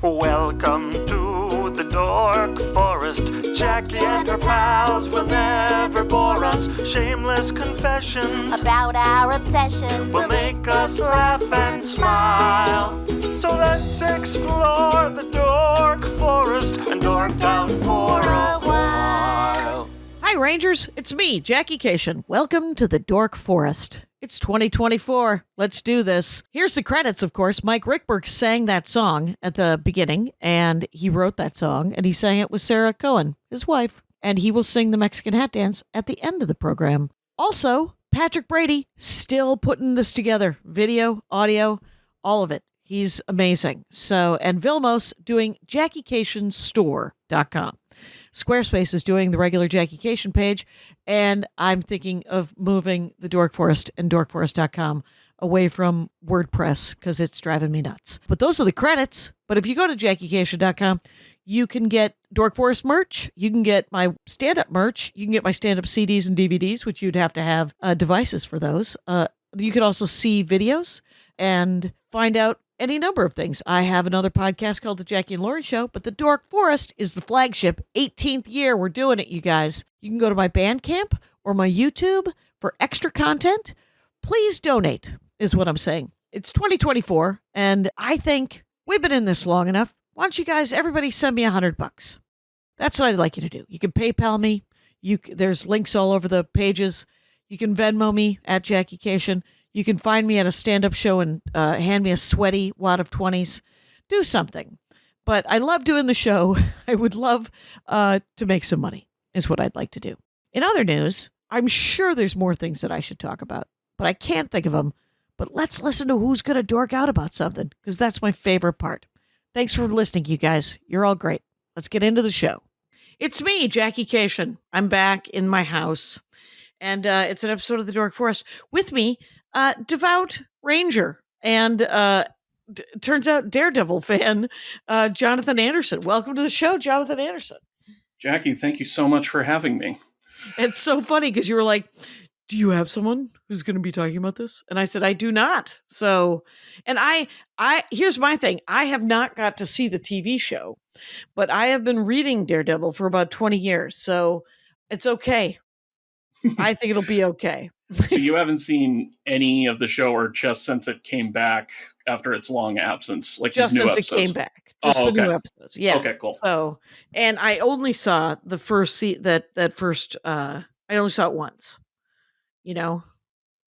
Welcome to the Dork Forest. Jackie and her pals will never bore us. Shameless confessions about our obsession will make us laugh and smile. So let's explore the Dork Forest and dork out for a while. Hi, Rangers. It's me, Jackie Kashian. Welcome to the Dork Forest. It's 2024. Let's do this. Here's the credits, of course. Mike Ruekberg sang that song at the beginning, and he wrote that song, and he sang it with Sarah Cohen, his wife, and he will sing the Mexican hat dance at the end of the program. Also, Patrick Brady, still putting this together. Video, audio, all of it. He's amazing. So, and Vilmos doing JackieKashianStore.com. Squarespace is doing the regular Jackie Kashian page, and I'm thinking of moving the Dork Forest and dorkforest.com away from WordPress because it's driving me nuts. But those are the credits. But if you go to JackieKashian.com, you can get Dork Forest merch. You can get my stand-up merch. You can get my stand-up CDs and DVDs, which you'd have to have devices for those. You can also see videos and find out any number of things. I have another podcast called The Jackie and Laurie Show, but the Dork Forest is the flagship. 18th year. We're doing it, you guys. You can go to my Bandcamp or my YouTube for extra content. Please donate, is what I'm saying. It's 2024, and I think we've been in this long enough. Why don't you guys, everybody send me $100? That's what I'd like you to do. You can PayPal me. There's links all over the pages. You can Venmo me at Jackie Kashian. You can find me at a stand-up show and hand me a sweaty wad of 20s. Do something. But I love doing the show. I would love to make some money, is what I'd like to do. In other news, I'm sure there's more things that I should talk about, but I can't think of them. But let's listen to who's going to dork out about something, because that's my favorite part. Thanks for listening, you guys. You're all great. Let's get into the show. It's me, Jackie Kashian. I'm back in my house, and it's an episode of the Dork Forest. With me, devout Ranger and turns out Daredevil fan, Jonathan Anderson. Welcome to the show, Jonathan Anderson. Jackie, thank you so much for having me. It's so funny because you were like, do you have someone who's going to be talking about this? And I said, I do not. So, and I here's my thing. I have not got to see the TV show, but I have been reading Daredevil for about 20 years. So it's okay. I think it'll be okay. So you haven't seen any of the show, or just since it came back after its long absence? Like just these new since episodes? It came back. Just the new episodes. Yeah. Okay, cool. So, and I only saw the first I only saw it once. You know,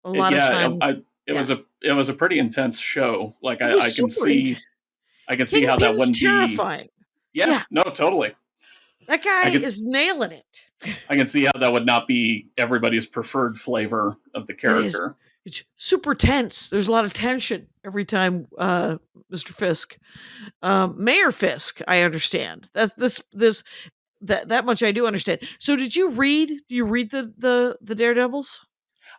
a lot of times. It was a pretty intense show. Like I can see how that wouldn't terrifying. Be. Yeah. No, totally. That guy is nailing it. I can see how that would not be everybody's preferred flavor of the character. It's super tense. There's a lot of tension every time Mr. Fisk, Mayor Fisk. I understand that that much I do understand. So, do you read the Daredevils?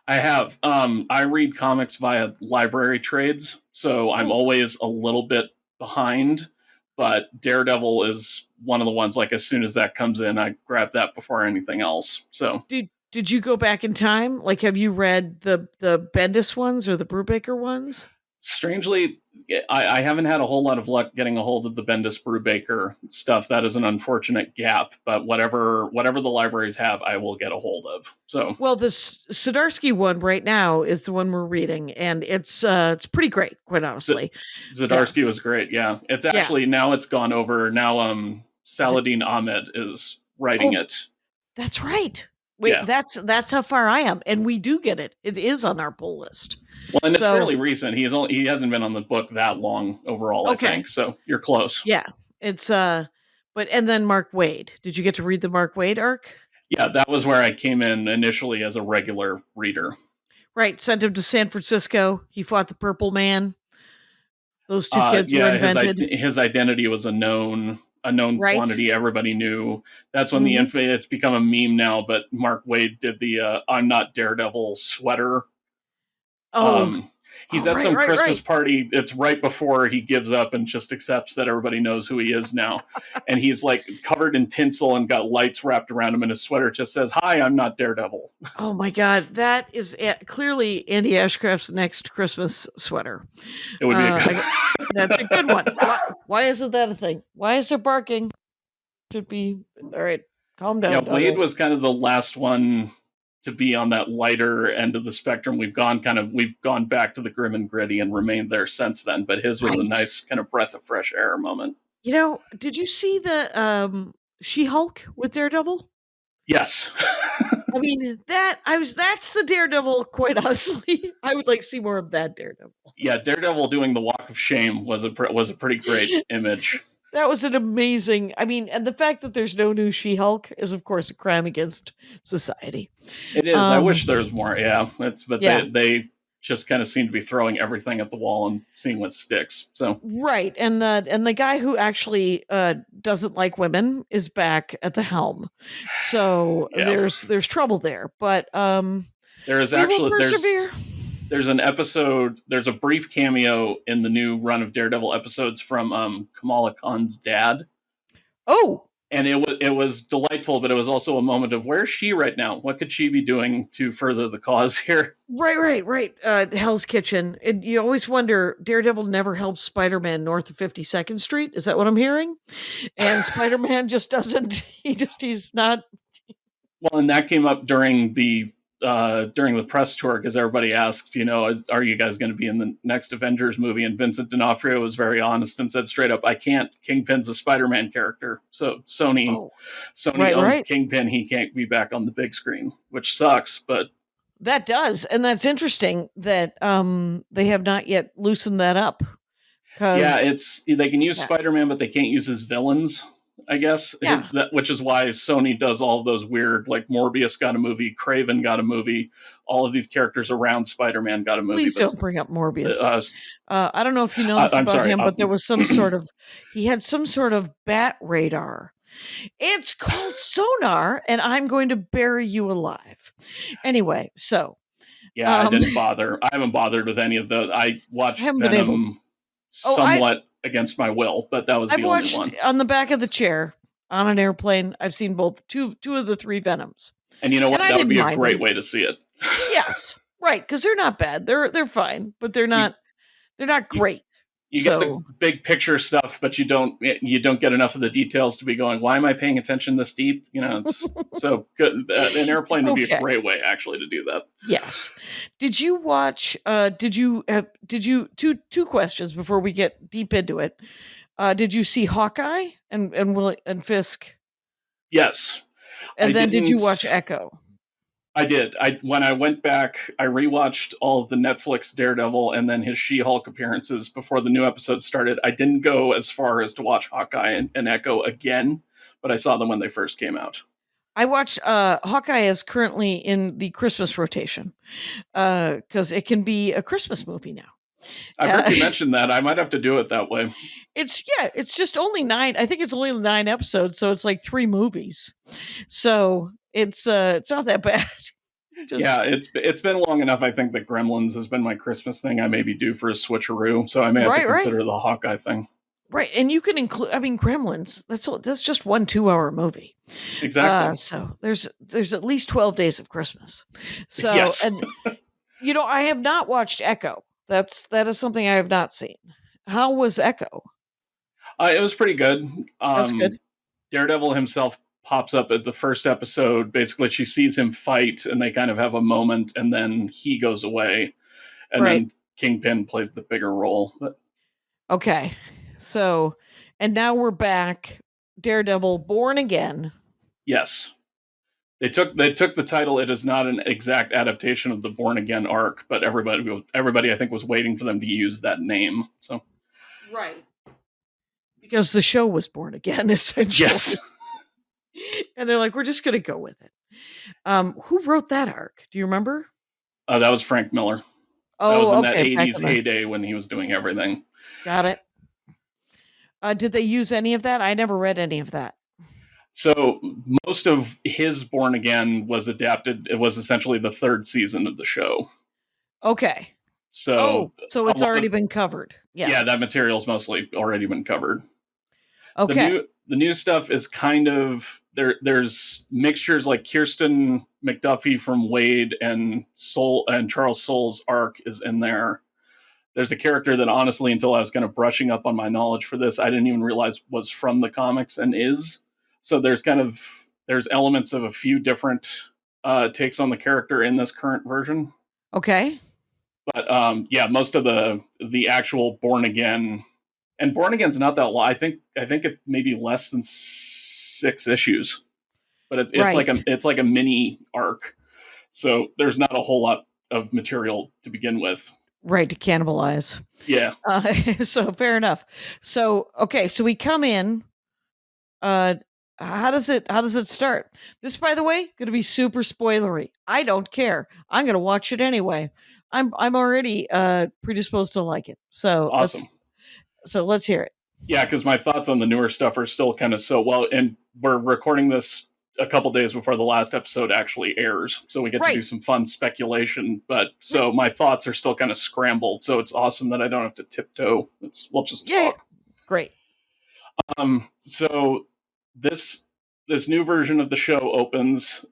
I have. I read comics via library trades, so I'm always a little bit behind. But Daredevil is one of the ones, like, as soon as that comes in, I grab that before anything else. So did you go back in time? Like, have you read the Bendis ones or the Brubaker ones? Strangely, I haven't had a whole lot of luck getting a hold of the Bendis Brubaker stuff. That is an unfortunate gap, but whatever the libraries have, I will get a hold of. So, well, the Zdarsky one right now is the one we're reading, and it's pretty great, quite honestly. Zdarsky was great. Yeah, it's actually now it's gone over. Now, Saladin Ahmed is writing it. That's right. Wait, that's how far I am, and we do get it. It is on our pull list. Well, and it's fairly recent. He hasn't been on the book that long overall. Okay. I think so. You're close. Yeah, it's and then Mark Waid. Did you get to read the Mark Waid arc? Yeah, that was where I came in initially as a regular reader. Right, sent him to San Francisco. He fought the Purple Man. Those two kids were invented. His identity was a known quantity. Everybody knew. That's when it's become a meme now. But Mark Waid did the "I'm not Daredevil" sweater. He's at some Christmas party. It's right before he gives up and just accepts that everybody knows who he is now. And he's like covered in tinsel and got lights wrapped around him, and his sweater just says, "Hi, I'm not Daredevil." Oh my God. That is clearly Andy Ashcraft's next Christmas sweater. It would be a good That's a good one. Why isn't that a thing? Why is there barking? Should be all right. Calm down. Yeah, Wade Douglas. was kind of the last one to be on that lighter end of the spectrum. We've gone back to the grim and gritty and remained there since then. But his was a Right. nice kind of breath of fresh air moment. Did you see the She-Hulk with Daredevil? Yes. I mean, that's the Daredevil, quite honestly. I would like to see more of that Daredevil. Yeah, Daredevil doing the walk of shame was a pretty great image. That was an amazing. I mean, and the fact that there's no new She-Hulk is, of course, a crime against society. It is. I wish there was more. Yeah, Yeah. they just kind of seem to be throwing everything at the wall and seeing what sticks. So Right, and the guy who actually doesn't like women is back at the helm. So Yeah. there's trouble there, but there is we will actually persevere. there's an episode. There's a brief cameo in the new run of Daredevil episodes from Kamala Khan's dad. Oh, And it was delightful, but it was also a moment of where's she right now? What could she be doing to further the cause here? right. Hell's Kitchen. You always wonder. Daredevil never helps Spider-Man north of 52nd Street. Is that what I'm hearing? And Spider-Man just doesn't. He's not. Well, and that came up during the press tour because everybody asked, are you guys going to be in the next Avengers movie? And Vincent D'Onofrio was very honest and said straight up, I can't. Kingpin's a Spider-Man character. So Sony owns Kingpin. He can't be back on the big screen, which sucks, but That does. And that's interesting that they have not yet loosened that up. Yeah, they can use Spider-Man, but they can't use his villains, I guess, which is why Sony does all of those weird, like Morbius got a movie, Kraven got a movie, all of these characters around Spider-Man got a movie. Please don't bring up Morbius. I don't know if you know this about him, but there was he had some sort of bat radar. It's called sonar, and I'm going to bury you alive. Anyway, so. Yeah, I didn't bother. I haven't bothered with any of those. I watched Venom somewhat against my will, but that was the only one. On the back of the chair on an airplane. I've seen both two of the three Venoms. And you know what? That would be a great way to see it. Yes, right, because they're not bad. They're fine, but they're not great. You get the big picture stuff, but you don't get enough of the details to be going, why am I paying attention this deep? It's so good. An airplane would be a great way actually to do that. Yes. Did you watch, two questions before we get deep into it. Did you see Hawkeye and Fisk? Yes. And then did you watch Echo? I did. When I went back, I rewatched all of the Netflix Daredevil and then his She-Hulk appearances before the new episode started. I didn't go as far as to watch Hawkeye and Echo again, but I saw them when they first came out. I watched Hawkeye is currently in the Christmas rotation because it can be a Christmas movie now. I've heard you mention that. I might have to do it that way. It's just only 9. I think it's only 9 episodes, so it's like 3 movies. So it's not that bad. It's been long enough. I think that Gremlins has been my Christmas thing. I may be due for a switcheroo, so I may have to consider the Hawkeye thing. Right, and you can include. I mean, Gremlins. That's just 1 2-hour movie. Exactly. So there's at least 12 days of Christmas. So yes. And I have not watched Echo. That is something I have not seen. How was Echo? It was pretty good. That's good. Daredevil himself pops up at the first episode. Basically, she sees him fight, and they kind of have a moment, and then he goes away, and then Kingpin plays the bigger role. But okay, so and now we're back. Daredevil Born Again. Yes. They took the title. It is not an exact adaptation of the Born Again arc, but everybody I think was waiting for them to use that name. So, right, because the show was Born Again, essentially. Yes, and they're like, we're just going to go with it. Who wrote that arc? Do you remember? That was Frank Miller. Oh, that was in that '80s heyday when he was doing everything. Got it. Did they use any of that? I never read any of that. So most of his Born Again was adapted. It was essentially the 3rd season of the show. Okay. So it's already been covered. Yeah, that material's mostly already been covered. Okay. The new stuff is kind of there's mixtures like Kirsten McDuffie from Wade and Charles Soule's arc is in there. there's a character that honestly, until I was kind of brushing up on my knowledge for this, I didn't even realize was from the comics and is. So there's elements of a few different takes on the character in this current version. Okay. But most of the actual Born Again, and Born Again's not that long. I think it's maybe less than 6 issues, but it's Right. like a mini arc. So there's not a whole lot of material to begin with. Right, to cannibalize. Yeah. So fair enough. So okay, so we come in. How does it start? This, by the way, going to be super spoilery. I don't care. I'm going to watch it anyway. I'm already predisposed to like it. So Awesome. let's hear it. Yeah, because my thoughts on the newer stuff are still kind of and we're recording this a couple days before the last episode actually airs, so we get to do some fun speculation. But so my thoughts are still kind of scrambled. So it's awesome that I don't have to tiptoe. We'll just talk. Great. So this new version of the show opens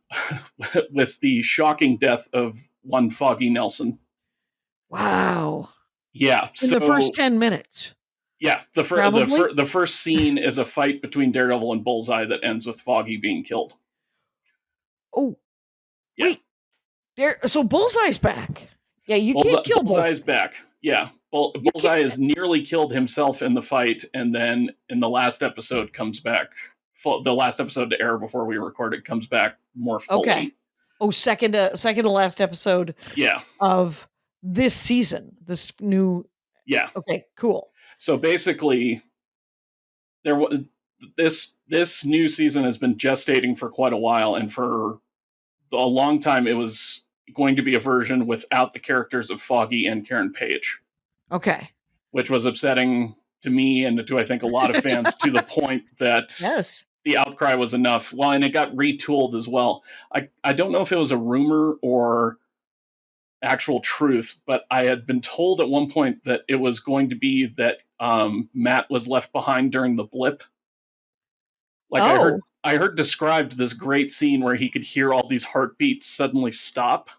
with the shocking death of one Foggy Nelson. Wow. Yeah. In the first 10 minutes. Yeah. The first scene is a fight between Daredevil and Bullseye that ends with Foggy being killed. Oh. Yeah. Wait. So Bullseye's back. Yeah, you can't kill Bullseye. Bullseye's back. Yeah. Bullseye has nearly killed himself in the fight, and then in the last episode comes back. The last episode to air before we record it comes back more fully. Okay. Oh, second to last episode. Yeah. Of this season, this new. Yeah. Okay. Cool. So basically, this new season has been gestating for quite a while, and for a long time it was going to be a version without the characters of Foggy and Karen Page. Okay. Which was upsetting to me and to, I think, a lot of fans to the point that the outcry was enough. Well, and it got retooled as well. I don't know if it was a rumor or actual truth, but I had been told at one point that it was going to be that Matt was left behind during the blip. I heard described this great scene where he could hear all these heartbeats suddenly stop.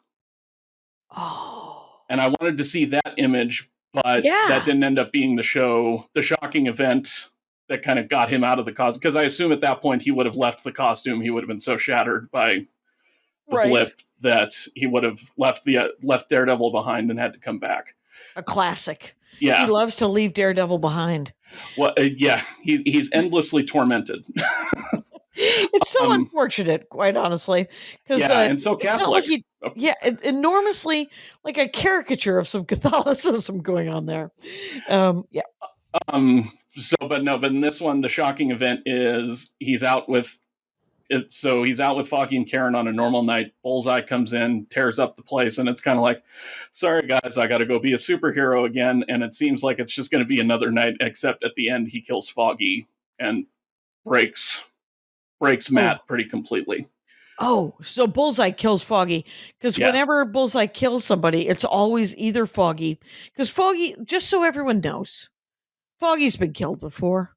Oh. And I wanted to see that image, but that didn't end up being the shocking event that kind of got him out of the costume. Because I assume at that point he would have left the costume. He would have been so shattered by the blip that he would have left Daredevil behind and had to come back. A classic. Yeah. He loves to leave Daredevil behind. Well, he's endlessly tormented. It's so unfortunate, quite honestly. And so Catholic. Enormously like a caricature of some Catholicism going on there. But in this one, the shocking event is he's out with Foggy and Karen on a normal night. Bullseye comes in, tears up the place, and it's kind of like, sorry guys, I got to go be a superhero again. And it seems like it's just going to be another night, except at the end he kills Foggy and breaks Matt pretty completely. Oh, so Bullseye kills Foggy. Because whenever Bullseye kills somebody, it's always either Foggy. Because Foggy, just so everyone knows, Foggy's been killed before.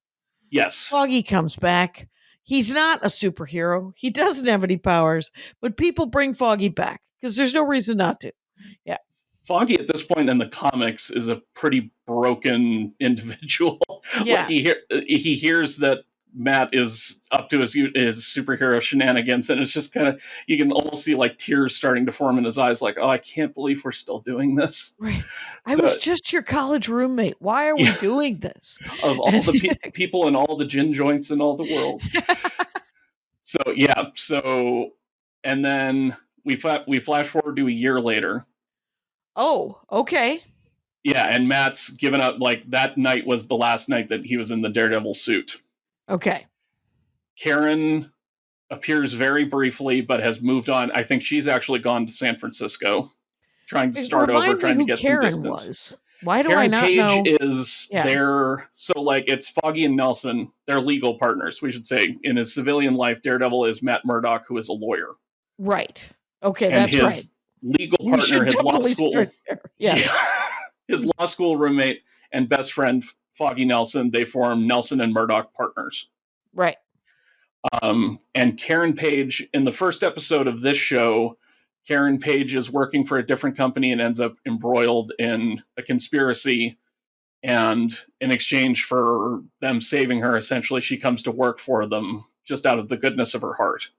Yes. Foggy comes back. He's not a superhero. He doesn't have any powers. But people bring Foggy back. Because there's no reason not to. Yeah. Foggy at this point in the comics is a pretty broken individual. Yeah. He hears that Matt is up to his superhero shenanigans, and it's just kind of, you can almost see like tears starting to form in his eyes, like, oh, I can't believe we're still doing this. Right. I was just your college roommate. Why are we doing this? Of all the people in all the gin joints in all the world. And then we flash forward to a year later. Oh, okay. Yeah, and Matt's given up. Like, that night was the last night that he was in the Daredevil suit. Okay. Karen appears very briefly, but has moved on. I think she's actually gone to San Francisco, trying to start over, trying to get Karen some distance. Was. Why do Karen I not Page know? Is there? So, like, it's Foggy and Nelson. They're legal partners, we should say. In his civilian life, Daredevil is Matt Murdock, who is a lawyer. Right. Okay, and that's his right. Legal partner, his law school. Yeah. His law school roommate and best friend, Foggy Nelson, they form Nelson and Murdoch Partners. Right. And Karen Page, in the first episode of this show, Karen Page is working for a different company and ends up embroiled in a conspiracy. And in exchange for them saving her, essentially, she comes to work for them just out of the goodness of her heart.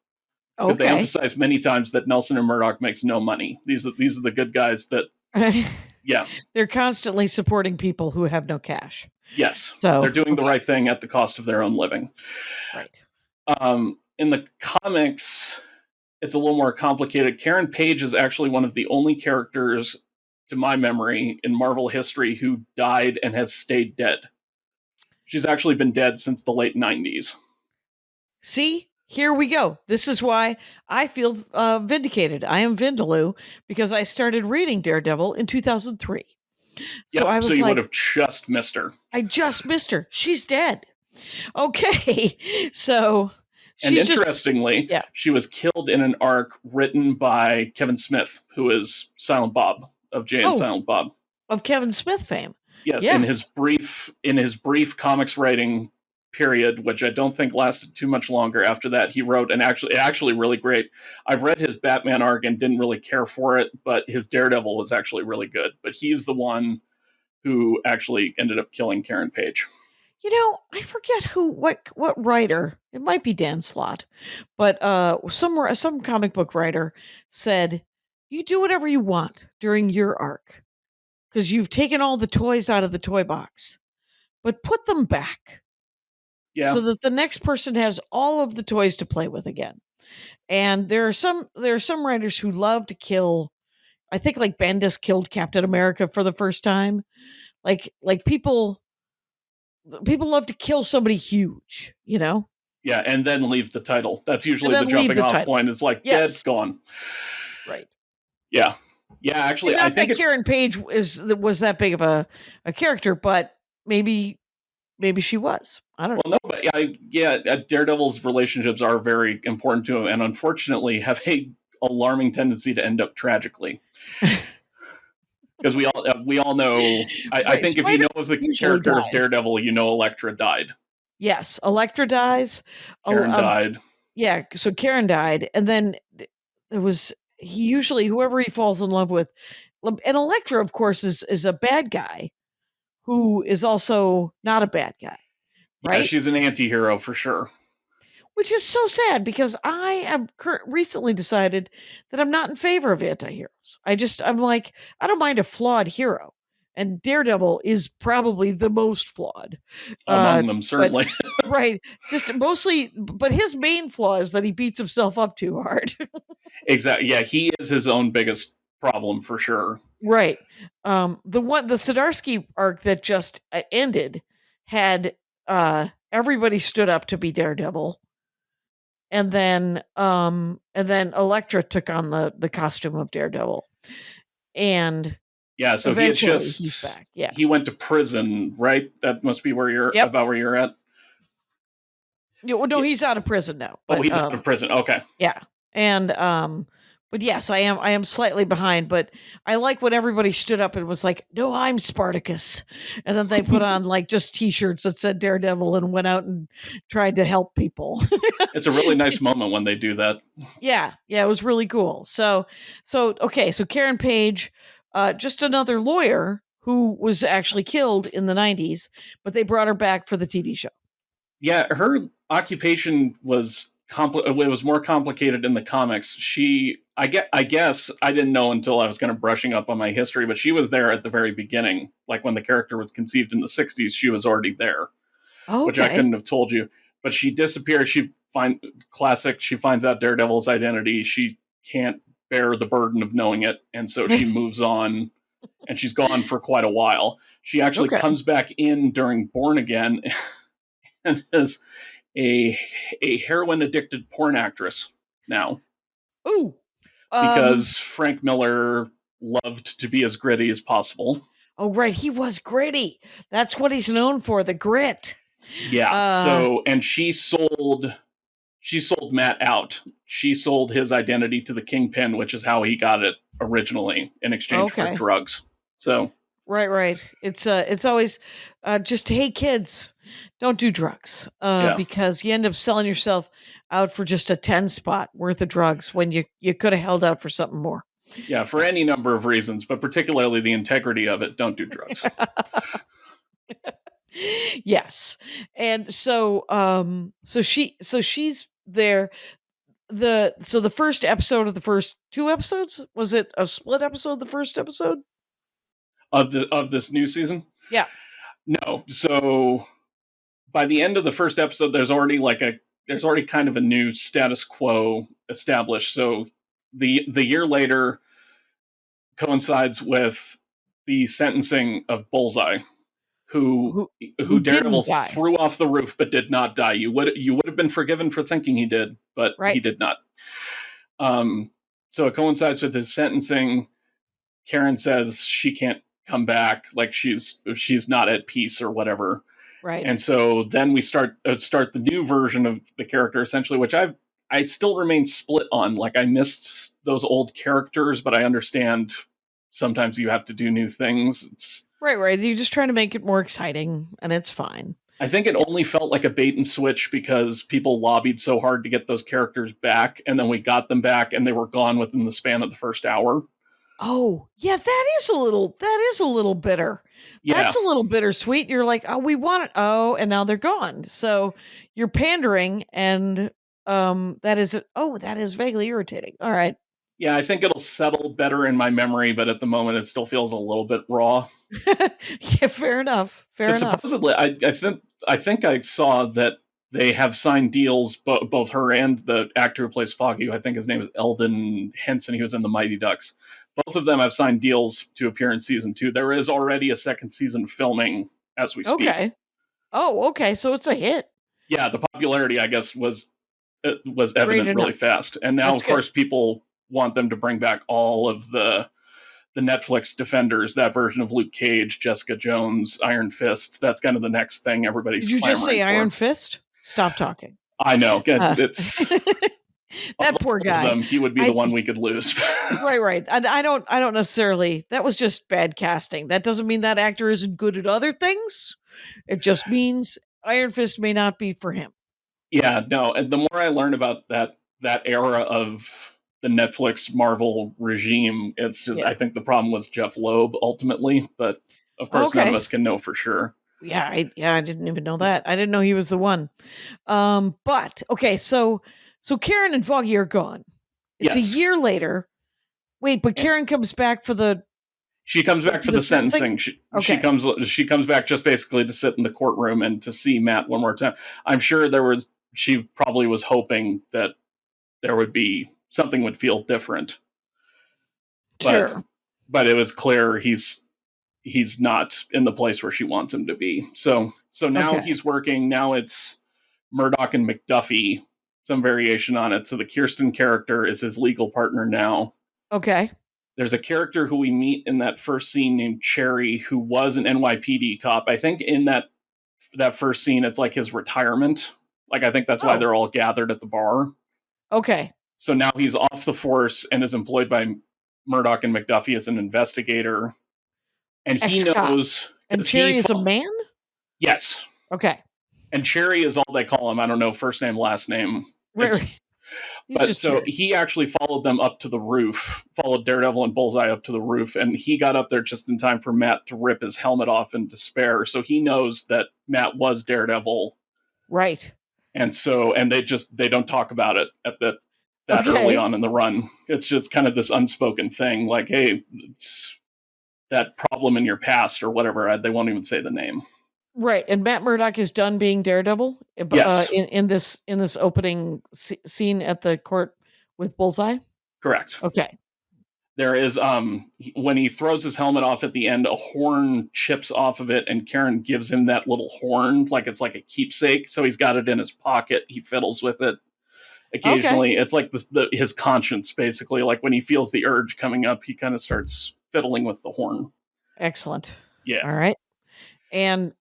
Because they emphasize many times that Nelson and Murdoch makes no money. These are the good guys that, yeah. They're constantly supporting people who have no cash. Yes. So they're doing the right thing at the cost of their own living. Right. In the comics, it's a little more complicated. Karen Page is actually one of the only characters, to my memory, in Marvel history who died and has stayed dead. She's actually been dead since the late 90s. See? Here we go. This is why I feel vindicated. I am Vindaloo because I started reading Daredevil in 2003. So I was so you would have just missed her. I just missed her. She's dead. Okay. So and interestingly, she was killed in an arc written by Kevin Smith, who is Silent Bob of Jay and Silent Bob. Of Kevin Smith fame. Yes, in his brief comics writing period, which I don't think lasted too much longer after that, he wrote an actually really great. I've read his Batman arc and didn't really care for it, but his Daredevil was actually really good. But he's the one who actually ended up killing Karen Page. You know, I forget what writer. It might be Dan Slott, but some comic book writer said, "You do whatever you want during your arc, because you've taken all the toys out of the toy box, but put them back." Yeah. So that the next person has all of the toys to play with again. And there are some writers who love to kill. I think like Bendis killed Captain America for the first time. Like people love to kill somebody huge, you know? Yeah, and then leave the title. That's usually the jumping off point. It's like, dead's gone. Right. Yeah. Yeah, actually, I think Karen Page was that big of a character, but maybe she was. I don't know. Well, no, but Daredevil's relationships are very important to him, and unfortunately have a alarming tendency to end up tragically. Because we all know. I think if you know of the character of Daredevil, you know Elektra died. Yes, Elektra dies. Karen died. Yeah, so Karen died, and then there was whoever he falls in love with, and Elektra, of course, is a bad guy. Who is also not a bad guy, right? Yeah, she's an anti-hero for sure. Which is so sad because I have recently decided that I'm not in favor of anti-heroes. I'm like, I don't mind a flawed hero. And Daredevil is probably the most flawed. Among them, certainly. But, right. Just mostly, but his main flaw is that he beats himself up too hard. Exactly. Yeah, he is his own biggest problem for sure. Right. The Zdarsky arc that just ended had everybody stood up to be Daredevil, and then Elektra took on the costume of Daredevil, and so he's back. Yeah, he went to prison, right? That must be where you're about where you're at. Yeah, well, no, he's out of prison now. But, he's out of prison. Okay. Yeah, and but yes, I am slightly behind, but I like when everybody stood up and was like, "No, I'm Spartacus." And then they put on like just t-shirts that said Daredevil and went out and tried to help people. It's a really nice moment when they do that. Yeah, it was really cool. So Karen Page, just another lawyer who was actually killed in the 90s, but they brought her back for the TV show. Yeah, her occupation was it was more complicated in the comics. I guess I didn't know until I was kind of brushing up on my history, but she was there at the very beginning. Like when the character was conceived in the 60s, she was already there, which I couldn't have told you. But she disappears. She finds out Daredevil's identity. She can't bear the burden of knowing it, and so she moves on, and she's gone for quite a while. She actually comes back in during Born Again and is a heroin addicted porn actress now. Ooh. Because Frank Miller loved to be as gritty as possible. Oh, right. He was gritty. That's what he's known for, the grit. Yeah. And she sold Matt out. She sold his identity to the Kingpin, which is how he got it originally in exchange for drugs. So Right. It's always just, hey kids, don't do drugs. Yeah. Because you end up selling yourself out for just a 10 spot worth of drugs when you could have held out for something more. Yeah, for any number of reasons, but particularly the integrity of it, don't do drugs. Yes. And so she's there. The first episode of the first two episodes, was it a split episode the first episode? Of this new season? Yeah. No. So by the end of the first episode, there's already kind of a new status quo established. So the year later coincides with the sentencing of Bullseye, who Daredevil threw off the roof but did not die. You would have been forgiven for thinking he did, but he did not. So it coincides with his sentencing. Karen says she can't come back, like she's not at peace or whatever. Right. And so then we start the new version of the character, essentially, which I still remain split on. Like, I missed those old characters, but I understand sometimes you have to do new things. It's right. You're just trying to make it more exciting, and it's fine. I think it only felt like a bait and switch because people lobbied so hard to get those characters back, and then we got them back, and they were gone within the span of the first hour. Oh, yeah, that is a little bitter. Yeah. That's a little bittersweet. You're like, oh, we want it. Oh, and now they're gone. So you're pandering, and that is vaguely irritating. All right. Yeah, I think it'll settle better in my memory, but at the moment it still feels a little bit raw. Yeah, fair enough. Supposedly, I think I saw that they have signed deals, both her and the actor who plays Foggy, who I think his name is Eldon Henson. He was in the Mighty Ducks. Both of them have signed deals to appear in season 2. There is already a second season filming as we speak. Okay. Oh, okay. So it's a hit. Yeah, the popularity, I guess, was evident really fast. And now, of course, people want them to bring back all of the Netflix defenders, that version of Luke Cage, Jessica Jones, Iron Fist. That's kind of the next thing everybody's Did you just say for. Iron Fist? Stop talking. I know. It's that poor guy. He would be the one we could lose. Right. I don't necessarily. That was just bad casting. That doesn't mean that actor isn't good at other things. It just means Iron Fist may not be for him. Yeah, no. And the more I learn about that era of the Netflix Marvel regime, it's just, I think the problem was Jeff Loeb ultimately, but of course none of us can know for sure. Yeah, I didn't even know that. I didn't know he was the one. But okay, so Karen and Foggy are gone. It's a year later. Wait, but Karen comes back for the. She comes back for the sentencing. She comes back just basically to sit in the courtroom and to see Matt one more time. I'm sure she probably was hoping that there would be something would feel different. Sure. But it was clear he's not in the place where she wants him to be. So now he's working. Now it's Murdoch and McDuffie, some variation on it. So the Kirsten character is his legal partner now. Okay. There's a character who we meet in that first scene named Cherry, who was an NYPD cop. I think in that first scene, it's like his retirement. Like, I think that's why they're all gathered at the bar. Okay. So now he's off the force and is employed by Murdoch and McDuffie as an investigator. And he knows. And Cherry is a man? Yes. Okay. And Cherry is all they call him. I don't know, first name, last name. Right. But so he actually followed them up to the roof, followed Daredevil and Bullseye up to the roof, and he got up there just in time for Matt to rip his helmet off in despair. So he knows that Matt was Daredevil. Right. And they don't talk about it at that early on in the run. It's just kind of this unspoken thing, like, hey, it's that problem in your past or whatever. They won't even say the name. Right, and Matt Murdock is done being Daredevil. Yes. In this opening scene at the court with Bullseye. Correct. Okay. There is when he throws his helmet off at the end, a horn chips off of it, and Karen gives him that little horn, like it's like a keepsake. So he's got it in his pocket. He fiddles with it occasionally. It's like his conscience, basically. Like when he feels the urge coming up, he kind of starts fiddling with the horn. Excellent. Yeah. All right. And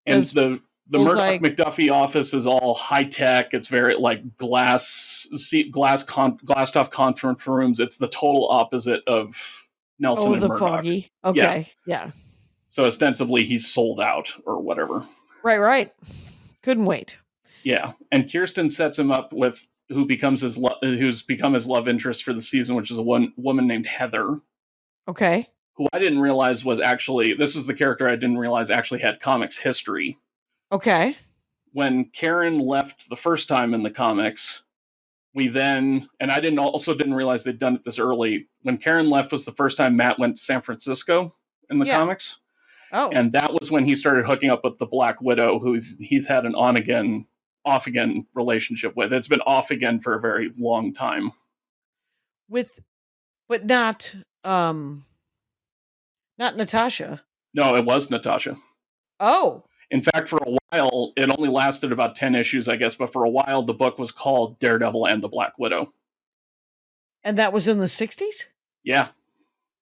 the Murdoch McDuffie office is all high tech. It's very like glass top conference rooms. It's the total opposite of Nelson and Murdoch. Foggy. Okay. Yeah. So ostensibly he's sold out or whatever. Right. Couldn't wait. Yeah, and Kirsten sets him up with who's become his love interest for the season, which is a woman named Heather. Okay. Who I didn't realize was actually, this was the character I didn't realize actually had comics history. Okay. When Karen left the first time in the comics, we then, and I didn't realize they'd done it this early. When Karen left was the first time Matt went to San Francisco in the comics. Oh. And that was when he started hooking up with the Black Widow, who he's had an on-again, off-again relationship with. It's been off again for a very long time. But not Natasha. No, it was Natasha. Oh. In fact, for a while, it only lasted about 10 issues, I guess, but for a while, the book was called Daredevil and the Black Widow. And that was in the 60s? Yeah.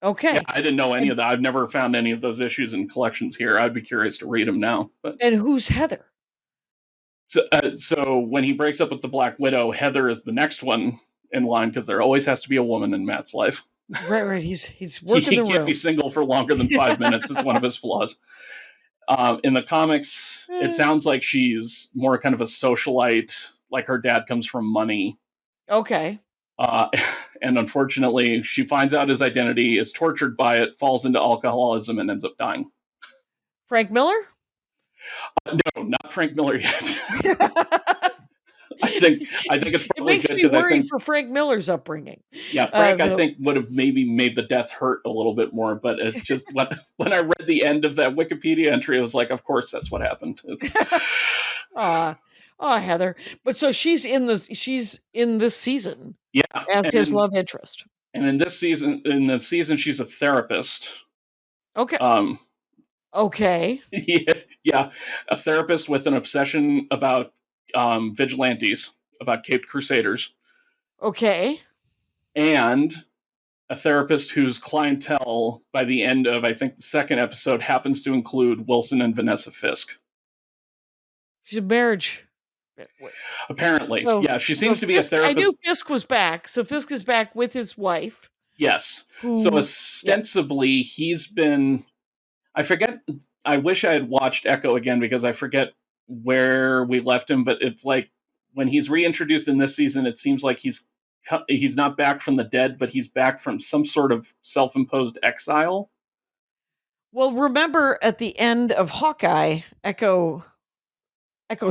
Okay. Yeah, I didn't know any of that. I've never found any of those issues in collections here. I'd be curious to read them now. But and who's Heather? So when he breaks up with the Black Widow, Heather is the next one in line, because there always has to be a woman in Matt's life. Right. He's working the room. He can't be single for longer than 5 minutes. It's one of his flaws. In the comics, it sounds like she's more kind of a socialite, like her dad comes from money. Okay. And unfortunately, she finds out his identity, is tortured by it, falls into alcoholism, and ends up dying. Frank Miller? No, not Frank Miller yet. I think it's probably good. It makes me worried for Frank Miller's upbringing. Yeah, Frank, I think, would have maybe made the death hurt a little bit more, but it's just when I read the end of that Wikipedia entry, I was like, of course that's what happened. It's Heather. But so she's in this season. Yeah. As his love interest. And in the season she's a therapist. Okay. Okay. Yeah, a therapist with an obsession about vigilantes, about Caped Crusaders. Okay. And a therapist whose clientele, by the end of, I think, the second episode, happens to include Wilson and Vanessa Fisk. She's a marriage. Apparently. Yeah, she seems to be a therapist. I knew Fisk was back. So Fisk is back with his wife. Yes. So ostensibly, he's been... I forget... I wish I had watched Echo again, because I forget where we left him, but it's like when he's reintroduced in this season, it seems like he's not back from the dead, but he's back from some sort of self-imposed exile. Well, remember at the end of Hawkeye, Echo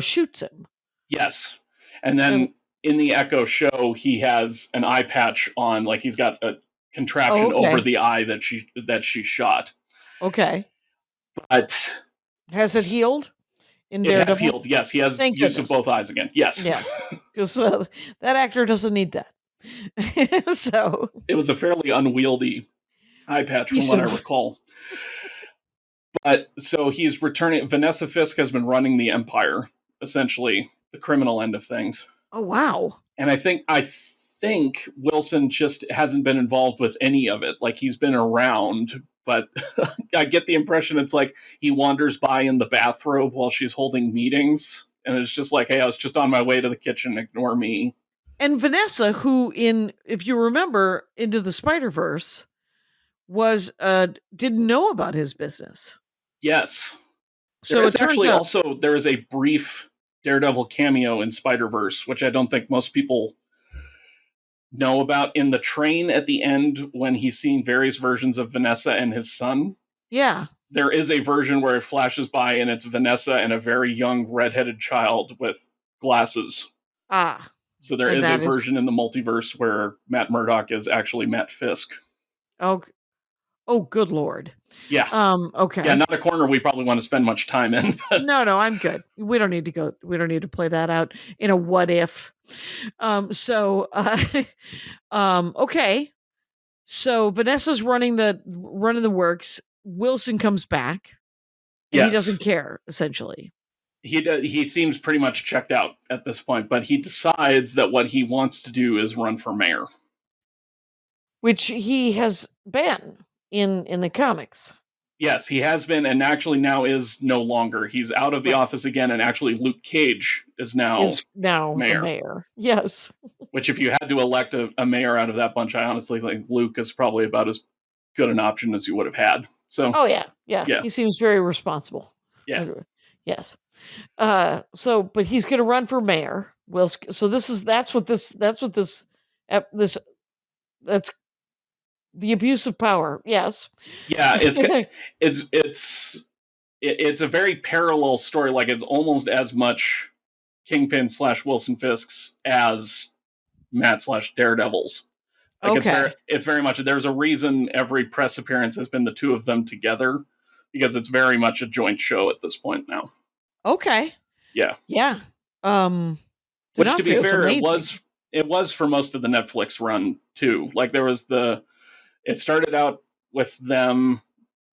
shoots him. Yes. And then in the Echo show, he has an eye patch on, like he's got a contraption over the eye that she shot. Okay. But has it healed? It has healed, yes. He has use of both eyes again. Yes. Yes. Because that actor doesn't need that. So it was a fairly unwieldy eye patch from what I recall. But so he's returning. Vanessa Fisk has been running the Empire, essentially the criminal end of things. Oh, wow. And I think Wilson just hasn't been involved with any of it. Like, he's been around, but I get the impression it's like he wanders by in the bathrobe while she's holding meetings. And it's just like, hey, I was just on my way to the kitchen. Ignore me. And Vanessa, who if you remember, Into the Spider-Verse, didn't know about his business. Yes. So it turns out there is a brief Daredevil cameo in Spider-Verse, which I don't think most people know about, in the train at the end when he's seeing various versions of Vanessa and his son. Yeah. There is a version where it flashes by and it's Vanessa and a very young redheaded child with glasses. Ah. So there is a version in the multiverse where Matt Murdock is actually Matt Fisk. Oh, good Lord. Yeah. Okay. Yeah, not a corner we probably want to spend much time in. No, I'm good. We don't need to play that out in a what if. Okay. So Vanessa's running the works. Wilson comes back. And he doesn't care, essentially. He seems pretty much checked out at this point, but he decides that what he wants to do is run for mayor. Which he has been in the comics. Yes, he has been, and actually now is no longer. He's out of the office again, and actually Luke Cage is now mayor. The mayor. Yes. Which, if you had to elect a mayor out of that bunch, I honestly think Luke is probably about as good an option as you would have had. So Oh yeah, yeah. yeah, He seems very responsible. yeah, Yes. But he's going to run for mayor. Well, so that's what this this that's the abuse of power. Yes. yeah. It's a very parallel story. Like it's almost as much Kingpin / Wilson Fisk's as Matt / Daredevil's. Like Okay. it's very much. There's a reason every press appearance has been the two of them together, because it's very much a joint show at this point now. Okay. Yeah. Yeah. Which, to be D'Onofrio's fair, amazing. it was for most of the Netflix run too. Like there was it started out with them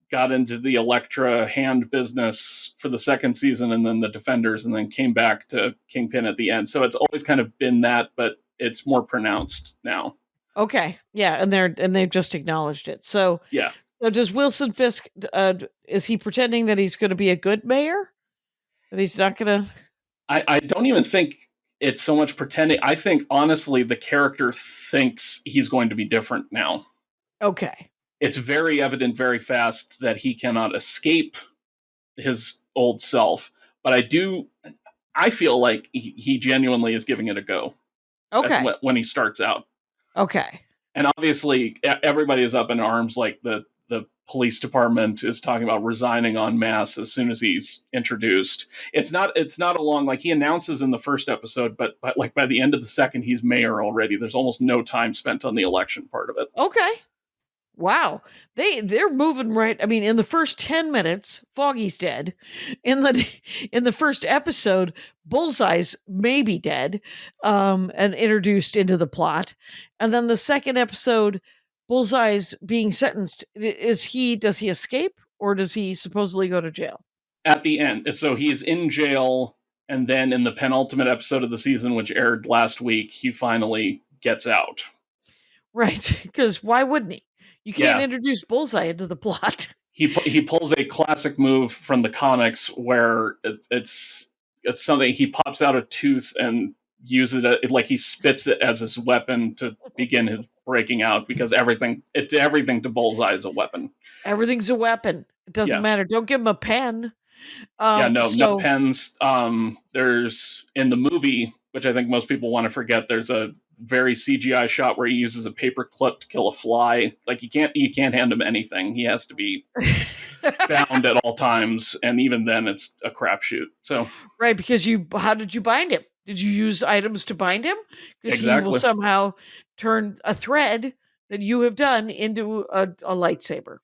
got into the Elektra hand business for the second season, and then the Defenders, and then came back to Kingpin at the end. So it's always kind of been that, but it's more pronounced now. Okay. Yeah, and they've just acknowledged it. So, Yeah. so does Wilson Fisk? Is he pretending that he's going to be a good mayor? That he's not going to? I don't even think it's so much pretending. I think, honestly, the character thinks he's going to be different now. Okay. It's very evident very fast that he cannot escape his old self. But I feel like he genuinely is giving it a go. Okay. When he starts out. Okay. And obviously, everybody is up in arms. Like the police department is talking about resigning en masse as soon as he's introduced. It's not a long, like he announces in the first episode, but like by the end of the second, he's mayor already. There's almost no time spent on the election part of it. Okay. Wow. They're moving right. I mean, in the first 10 minutes, Foggy's dead. In the first episode, Bullseye's maybe dead, and introduced into the plot. And then the second episode, Bullseye's being sentenced. Does he escape, or does he supposedly go to jail? At the end. So he's in jail, and then in the penultimate episode of the season, which aired last week, he finally gets out. Right. Because why wouldn't he? You can't introduce Bullseye into the plot. He pulls a classic move from the comics where it's something, he pops out a tooth and uses it like he spits it as his weapon to begin his breaking out, because everything to Bullseye is a weapon. Everything's a weapon. It doesn't matter. Don't give him a pen. No pens. There's in the movie, which I think most people want to forget, there's a very CGI shot where he uses a paper clip to kill a fly. Like you can't hand him anything. He has to be bound at all times, and even then it's a crapshoot. So right, because how did you bind him? Did you use items to bind him? Because he will somehow turn a thread that you have done into a lightsaber.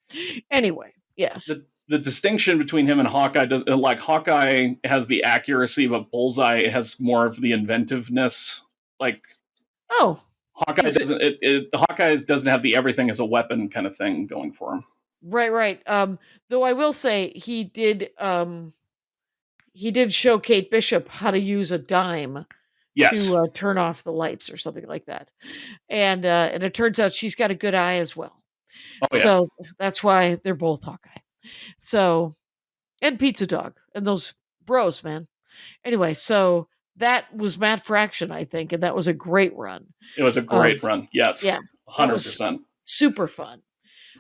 Anyway, yes. The distinction between him and Hawkeye Hawkeye has the accuracy, but Bullseye has more of the inventiveness. Like, Hawkeye doesn't have the everything as a weapon kind of thing going for him. Right. Though I will say he did show Kate Bishop how to use a dime to turn off the lights or something like that. And it turns out she's got a good eye as well. Oh, yeah. So that's why they're both Hawkeye. So, and Pizza Dog and those bros, man. Anyway, so that was Matt Fraction, I think, and that was a great run. It was a great run. Yes. Yeah. 100%. Super fun.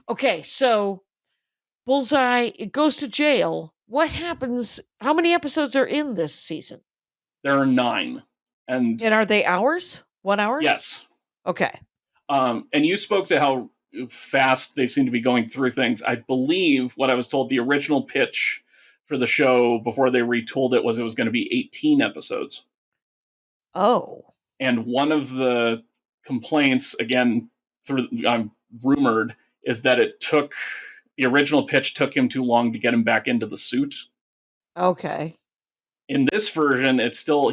Okay, so Bullseye, it goes to jail. What happens? How many episodes are in this season? There are 9. And are they hours? 1 hour? Yes. Okay. And you spoke to how fast they seem to be going through things. I believe what I was told, the original pitch for the show before they retooled it was going to be 18 episodes. Oh. And one of the complaints, again, rumored, is that the original pitch took him too long to get him back into the suit. Okay. In this version,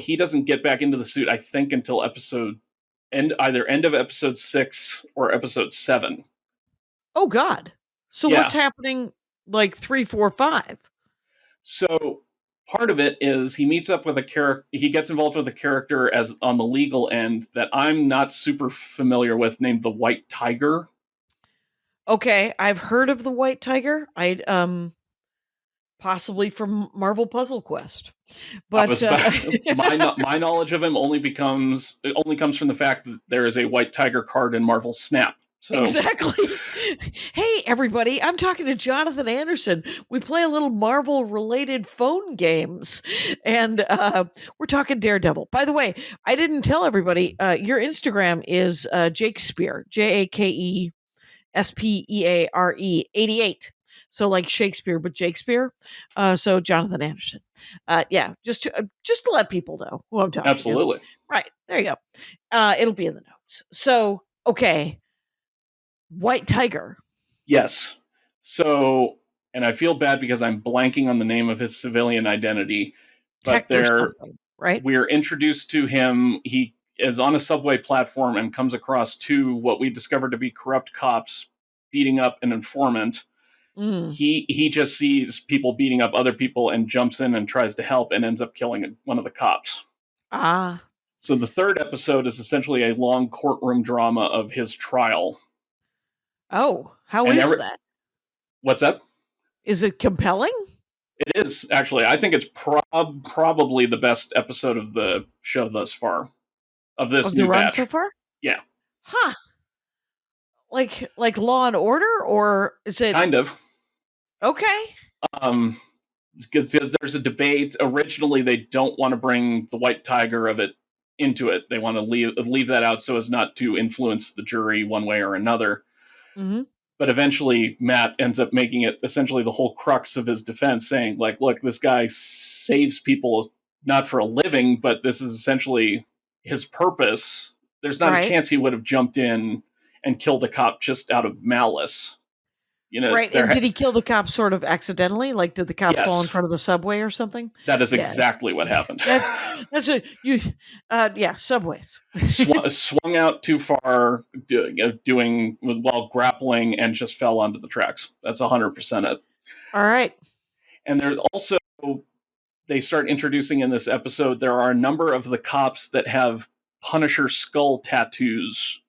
he doesn't get back into the suit, I think, until either end of episode 6 or episode 7. Oh God. So what's happening like 3, 4, 5? So part of it is he meets up with a character, he gets involved with a character as on the legal end that I'm not super familiar with, named the White Tiger. Okay, I've heard of the White Tiger. Possibly from Marvel Puzzle Quest. But my knowledge of him only comes from the fact that there is a White Tiger card in Marvel Snap. So Exactly. Hey, everybody, I'm talking to Jonathan Anderson. We play a little Marvel related phone games, and we're talking Daredevil. By the way, I didn't tell everybody, your Instagram is Jakespeare, JAKESPEARE 88. So like Shakespeare, but Jakespeare. So Jonathan Anderson. Yeah, just to let people know who I'm talking to. absolutely. Right. There you go. It'll be in the notes. So, okay. White Tiger. Yes. So, and I feel bad because I'm blanking on the name of his civilian identity, but Hector something, right? we're introduced to him. He is on a subway platform and comes across two what we discovered to be corrupt cops beating up an informant. Mm. He just sees people beating up other people and jumps in and tries to help and ends up killing one of the cops. Ah. So the third episode is essentially a long courtroom drama of his trial. Oh, how And is that? What's that? Is it compelling? It is, actually. I think it's probably the best episode of the show thus far. Of this Of the new run batch. so far? Yeah. Huh. Like Law and Order, or is it Kind of. okay? Because there's a debate. Originally, they don't want to bring the White Tiger of it into it. They want to leave that out so as not to influence the jury one way or another. Mm-hmm. But eventually, Matt ends up making it essentially the whole crux of his defense, saying, like, look, this guy saves people not for a living, but this is essentially his purpose. There's not Right. a chance he would have jumped in and killed a cop just out of malice. You know, Right. And did he kill the cop sort of accidentally? Like, did the cop Yes. fall in front of the subway or something? That is Yeah. exactly what happened. That's yeah, subways. Swung out too far, doing while grappling, and just fell onto the tracks. That's 100% it. All right. And there's also, they start introducing in this episode, there are a number of the cops that have Punisher skull tattoos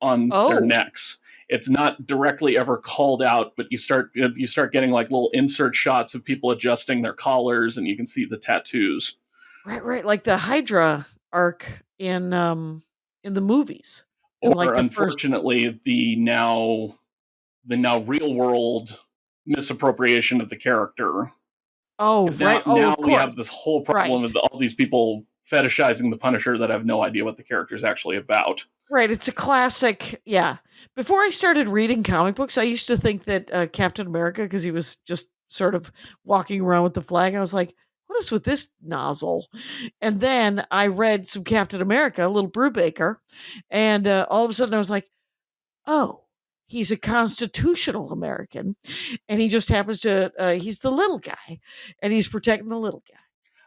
on their necks. It's not directly ever called out, but you start getting like little insert shots of people adjusting their collars, and you can see the tattoos. Right, like the Hydra arc in the movies. Or like unfortunately, the now real world misappropriation of the character. Oh, right. Now of we course. have this whole problem Right. with all these people fetishizing the Punisher that have no idea what the character is actually about. Right, it's a classic. Yeah. Before I started reading comic books, I used to think that Captain America, because he was just sort of walking around with the flag, I was like, what is with this nozzle? And then I read some Captain America, Little Brubaker, and all of a sudden I was like, oh, he's a constitutional American, and he just happens to, he's the little guy, and he's protecting the little guy.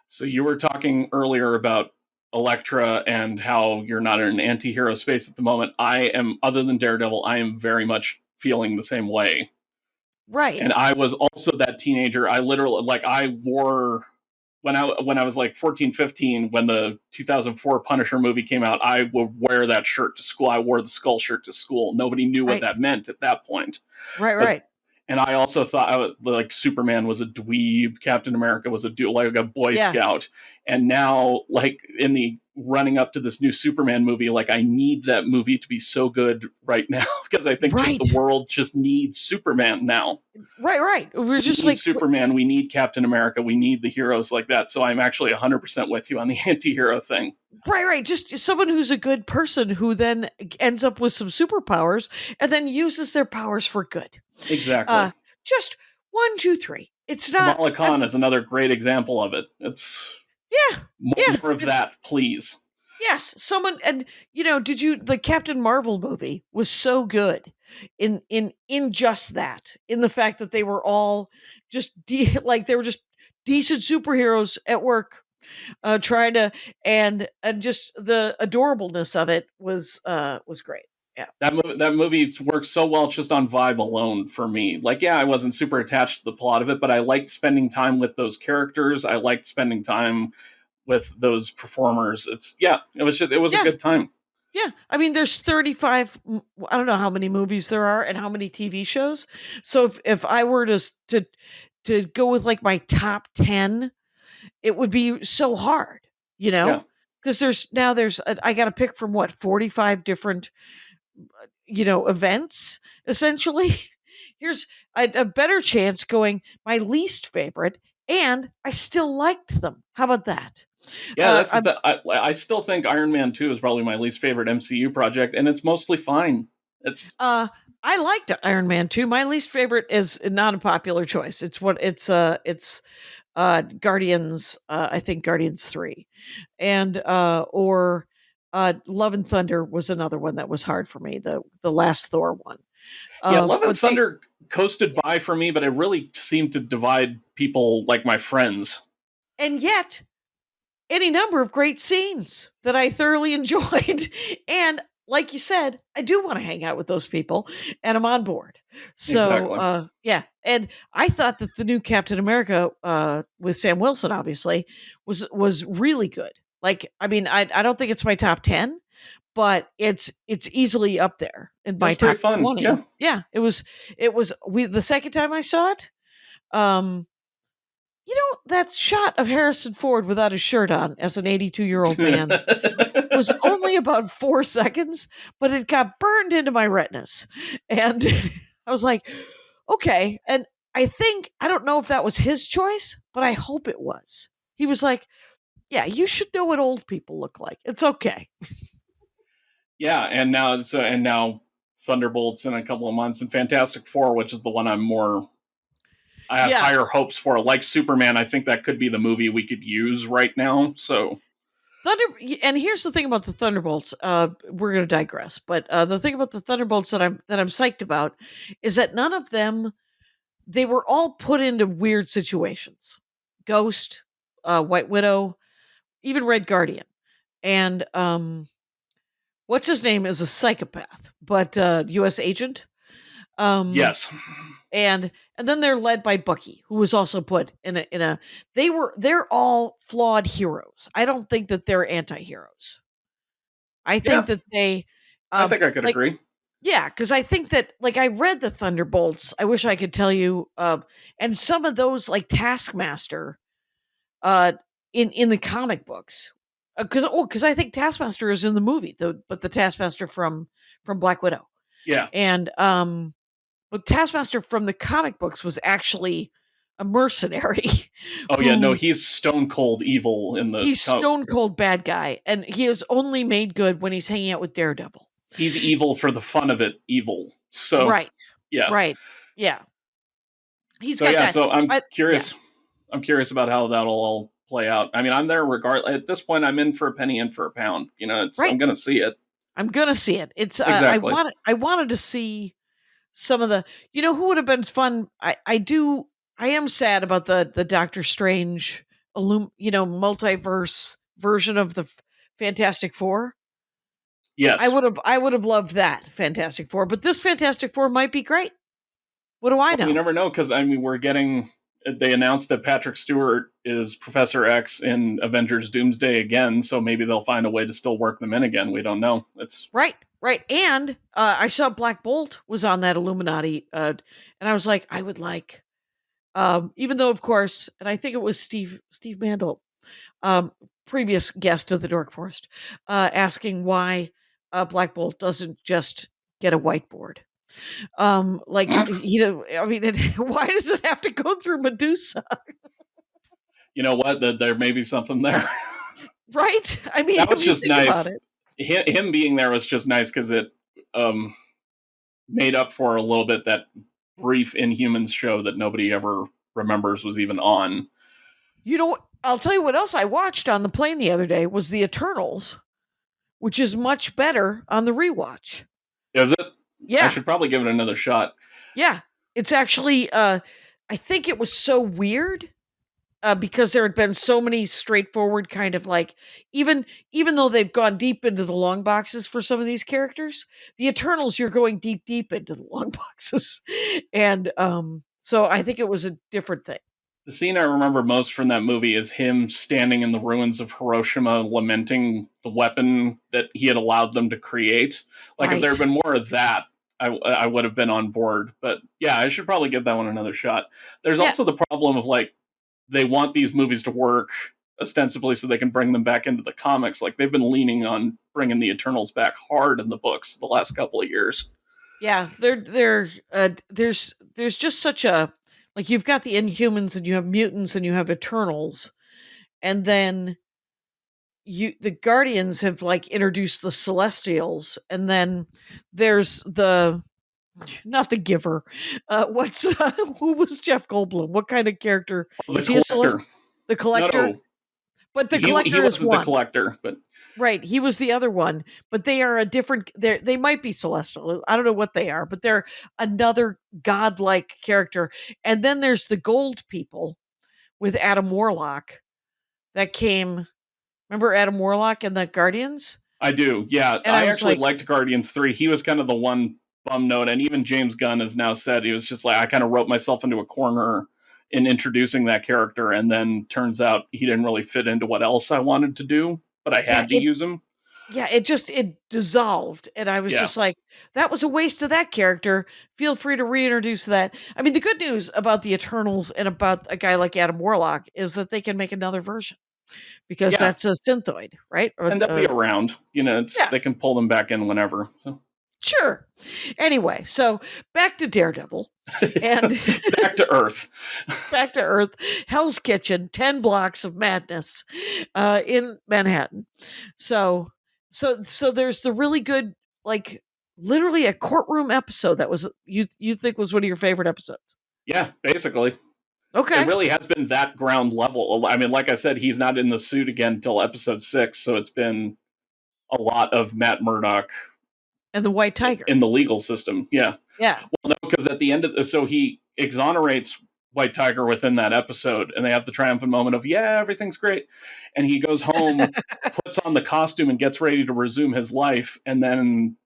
So you were talking earlier about Elektra and how you're not in an anti-hero space at the moment. I am, other than Daredevil, I am very much feeling the same way. Right. And I was also that teenager. I literally, like, I wore, when I was like 14, 15, when the 2004 Punisher movie came out, I would wear that shirt to school. I wore the skull shirt to school. Nobody knew what that meant at that point. Right. And I also thought like Superman was a dweeb, Captain America was a Boy Scout, and now like in the running up to this new Superman movie, like I need that movie to be so good right now because I think just the world just needs Superman now. Right. We're just we need like Superman, we need Captain America, we need the heroes like that. So I'm actually 100% with you on the anti-hero thing. Right. Just someone who's a good person who then ends up with some superpowers and then uses their powers for good. Exactly. Just 1, 2, 3. It's not. Kamala Khan is another great example of it. It's more of that, please. Yes, someone, and the Captain Marvel movie was so good in just that, in the fact that they were all just they were just decent superheroes at work, trying to and just the adorableness of it was great. Yeah, that movie works so well just on vibe alone for me. Like, yeah, I wasn't super attached to the plot of it, but I liked spending time with those characters. I liked spending time with those performers. It was a good time. Yeah, I mean, there's 35. I don't know how many movies there are and how many TV shows. So if I were to go with like my top 10, it would be so hard, because I got to pick from 45 different events, essentially. Here's a better chance going my least favorite, and I still liked them. How about that? Yeah, that's I'm, I still think Iron Man 2 is probably my least favorite MCU project, and it's mostly fine. It's I liked Iron Man 2. My least favorite is not a popular choice. It's Guardians, I think Guardians 3. And or Love and Thunder was another one that was hard for me, the last Thor one. Yeah, Love and But they, Thunder coasted by for me, but it really seemed to divide people like my friends. and yet any number of great scenes that I thoroughly enjoyed. And like you said, I do want to hang out with those people, and I'm on board. So, Exactly. yeah. And I thought that the new Captain America, with Sam Wilson, obviously, was really good. Like, I mean, I don't think it's my top 10, but it's easily up there in It my was pretty top fun. 20. Yeah. Yeah, we the second time I saw it, um, that shot of Harrison Ford without his shirt on as an 82-year-old man was only about 4 seconds, but it got burned into my retinas. And I was like, okay. And I don't know if that was his choice, but I hope it was. He was like, yeah, you should know what old people look like. It's okay. Yeah, and now Thunderbolts in a couple of months, and Fantastic Four, which is the one I have Yeah. higher hopes for. Like Superman, I think that could be the movie we could use right now. So And here's the thing about the Thunderbolts. We're going to digress, but the thing about the Thunderbolts that I'm psyched about is that none of them, they were all put into weird situations. Ghost, White Widow, even Red Guardian, and what's his name is a psychopath, but U.S. agent. yes, And then they're led by Bucky, who was also put in a. They're all flawed heroes. I don't think that they're anti-heroes. I think yeah, that they, I think I could like, agree. yeah, because I think that, like, I read the Thunderbolts. I wish I could tell you, and some of those, like Taskmaster, uh, in the comic books, because I think Taskmaster is in the movie, but the Taskmaster from Black Widow, Yeah. and but Taskmaster from the comic books was actually a mercenary. Oh yeah, no, he's stone cold evil in the. He's stone cold bad guy, and he is only made good when he's hanging out with Daredevil. He's evil for the fun of it. Evil. So Right. yeah. Right. Yeah. He's So got yeah. that. So I'm Yeah. curious. I'm curious about how that'll all play out. I mean, I'm there regardless. At this point, I'm in for a penny, in for a pound. I'm Right. gonna see it. I'm gonna see it. It's Exactly. I wanted to see some of the, who would have been fun. I am sad about the Doctor Strange multiverse version of the Fantastic Four. Yes. I would have loved that Fantastic Four, but this Fantastic Four might be great. What do I know? You never know, because I mean, they announced that Patrick Stewart is Professor X in Avengers Doomsday again, so maybe they'll find a way to still work them in again. We don't know. It's Right. And I saw Black Bolt was on that Illuminati, and I was like, I would like, even though, of course, and I think it was Steve Mandel, previous guest of the Dork Forest, asking why Black Bolt doesn't just get a whiteboard. Like, I mean, why does it have to go through Medusa? You know what? There may be something there. Right? I mean, that was just nice. About it. Him being there was just nice because it made up for a little bit that brief Inhumans show that nobody ever remembers was even on. I'll tell you what else I watched on the plane the other day was the Eternals, which is much better on the rewatch. Is it? Yeah. I should probably give it another shot. Yeah. It's actually, I think it was so weird because there had been so many straightforward kind of, like, even though they've gone deep into the long boxes for some of these characters, the Eternals, you're going deep into the long boxes. And so I think it was a different thing. The scene I remember most from that movie is him standing in the ruins of Hiroshima lamenting the weapon that he had allowed them to create. Like, if there had been more of that, I would have been on board. But yeah, I should probably give that one another shot. There's also the problem of, like, they want these movies to work ostensibly so they can bring them back into the comics. Like, they've been leaning on bringing the Eternals back hard in the books the last couple of years. Yeah, there's just such a, like, you've got the Inhumans and you have mutants and you have Eternals, and then the Guardians have like introduced the Celestials, and then there's the, not the Giver. What's who was Jeff Goldblum? What kind of character The is he? A Collector. The Collector? No, But the he Collector is wasn't the one. Collector, but Right, he was the other one, but they are a different. They might be celestial. I don't know what they are, but they're another godlike character. And then there's the Gold People with Adam Warlock that came. Remember Adam Warlock and the Guardians? I do. Yeah, And I I was actually like, liked Guardians 3. He was kind of the one bum note, and even James Gunn has now said he was just like, I kind of wrote myself into a corner in introducing that character, and then turns out he didn't really fit into what else I wanted to do, but I had to use him. Yeah, it dissolved, and I was just like, that was a waste of that character. Feel free to reintroduce that. I mean, the good news about the Eternals and about a guy like Adam Warlock is that they can make another version, because that's a synthoid, right? Or, and they'll be around. You know, they can pull them back in whenever. So. Sure. Anyway, so back to Daredevil, and back to Earth. Back to Earth. Hell's Kitchen, 10 blocks of madness in Manhattan. So there's the really good, like, literally a courtroom episode that was you think was one of your favorite episodes. Yeah, basically. Okay. It really has been that ground level. I mean, like I said, he's not in the suit again until episode 6, so it's been a lot of Matt Murdock and the White Tiger in the legal system. Yeah. Yeah. Well, no, because at the end of so he exonerates White Tiger within that episode, and they have the triumphant moment of, yeah, everything's great. And he goes home, puts on the costume, and gets ready to resume his life, and then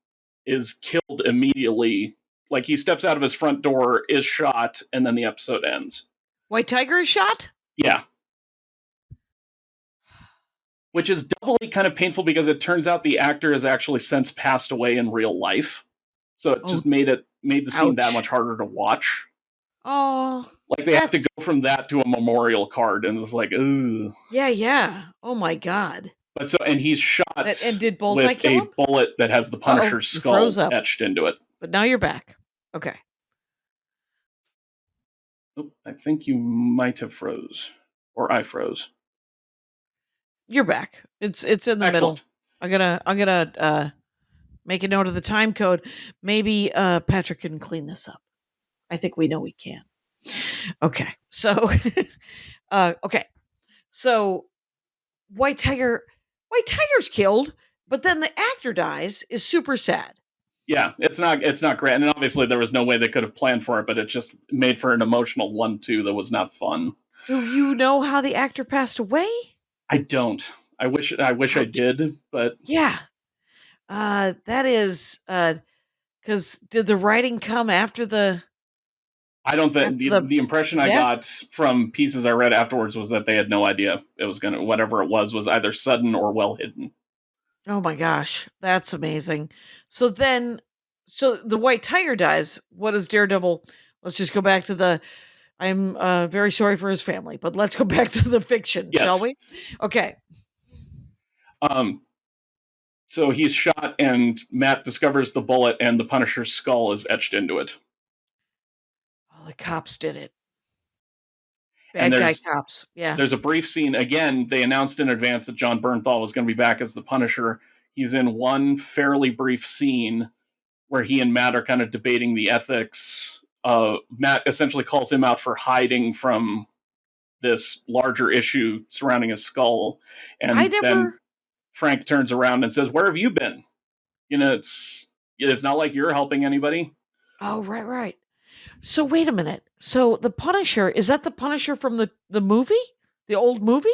is killed immediately. Like, he steps out of his front door, is shot, and then the episode ends. White Tiger is shot? Yeah. Which is doubly kind of painful because it turns out the actor has actually since passed away in real life. So it just made the scene that much harder to watch. Oh. Like, they have to go from that to a memorial card, and it's like, ugh. Yeah. Oh my God. But so, and he's shot and did Bullseye with kill him? a bullet that has the Punisher's skull etched into it. But now you're back. Okay. Oh, I think you might have froze. Or I froze. You're back. It's in the middle. I'm gonna make a note of the time code. Maybe Patrick can clean this up. I think we know we can. Okay. So okay. So White Tiger's killed, but then the actor dies is super sad. Yeah, it's not great. And obviously there was no way they could have planned for it, but it just made for an emotional 1-2 that was not fun. Do you know how the actor passed away? I don't. I wish I did, but yeah. That is because did the writing come after the? I don't think the impression I got from pieces I read afterwards was that they had no idea it was gonna, whatever it was either sudden or well hidden. Oh my gosh, that's amazing. So the White Tiger dies. What does Daredevil? Let's just go back to the. I'm very sorry for his family, but let's go back to the fiction, shall we? Okay. So he's shot, and Matt discovers the bullet, and the Punisher's skull is etched into it. Oh, the cops did it. Bad guy cops. Yeah. There's a brief scene. Again, they announced in advance that John Bernthal was going to be back as the Punisher. He's in one fairly brief scene where he and Matt are kind of debating the ethics. Matt essentially calls him out for hiding from this larger issue surrounding his skull. And then Frank turns around and says, "Where have you been? You know, it's not like you're helping anybody." Oh, right. So wait a minute. So the Punisher, is that the Punisher from the movie? The old movie?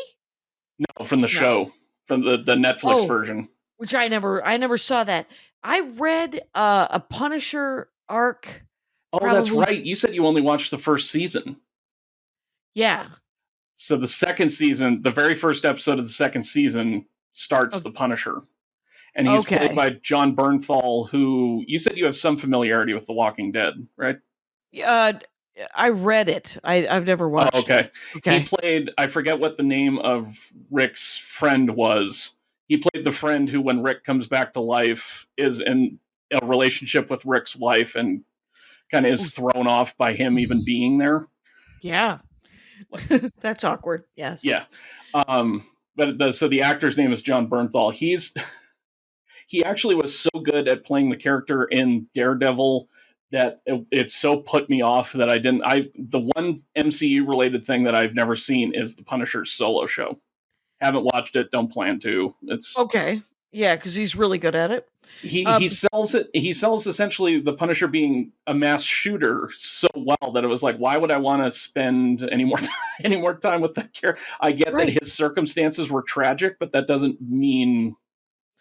No, from the show. From the Netflix version. Which I never saw that. I read a Punisher arc. Oh, that's right. You said you only watched the first season. Yeah. So the second season, the very first episode of the second season starts the Punisher. And he's played by John Bernthal, who you said you have some familiarity with The Walking Dead, right? I read it. I've never watched it. Okay. He played, I forget what the name of Rick's friend was. He played the friend who, when Rick comes back to life, is in a relationship with Rick's wife and kind of is thrown off by him even being there. Yeah. That's awkward. Yes. Yeah. So the actor's name is John Bernthal. He actually was so good at playing the character in Daredevil that it so put me off that the one MCU related thing that I've never seen is the Punisher's solo show. Haven't watched it, don't plan to. It's okay. Yeah, because he's really good at it. he sells it. He sells essentially the Punisher being a mass shooter so well that it was like, why would I want to spend any more time with that character? I get that his circumstances were tragic, but that doesn't mean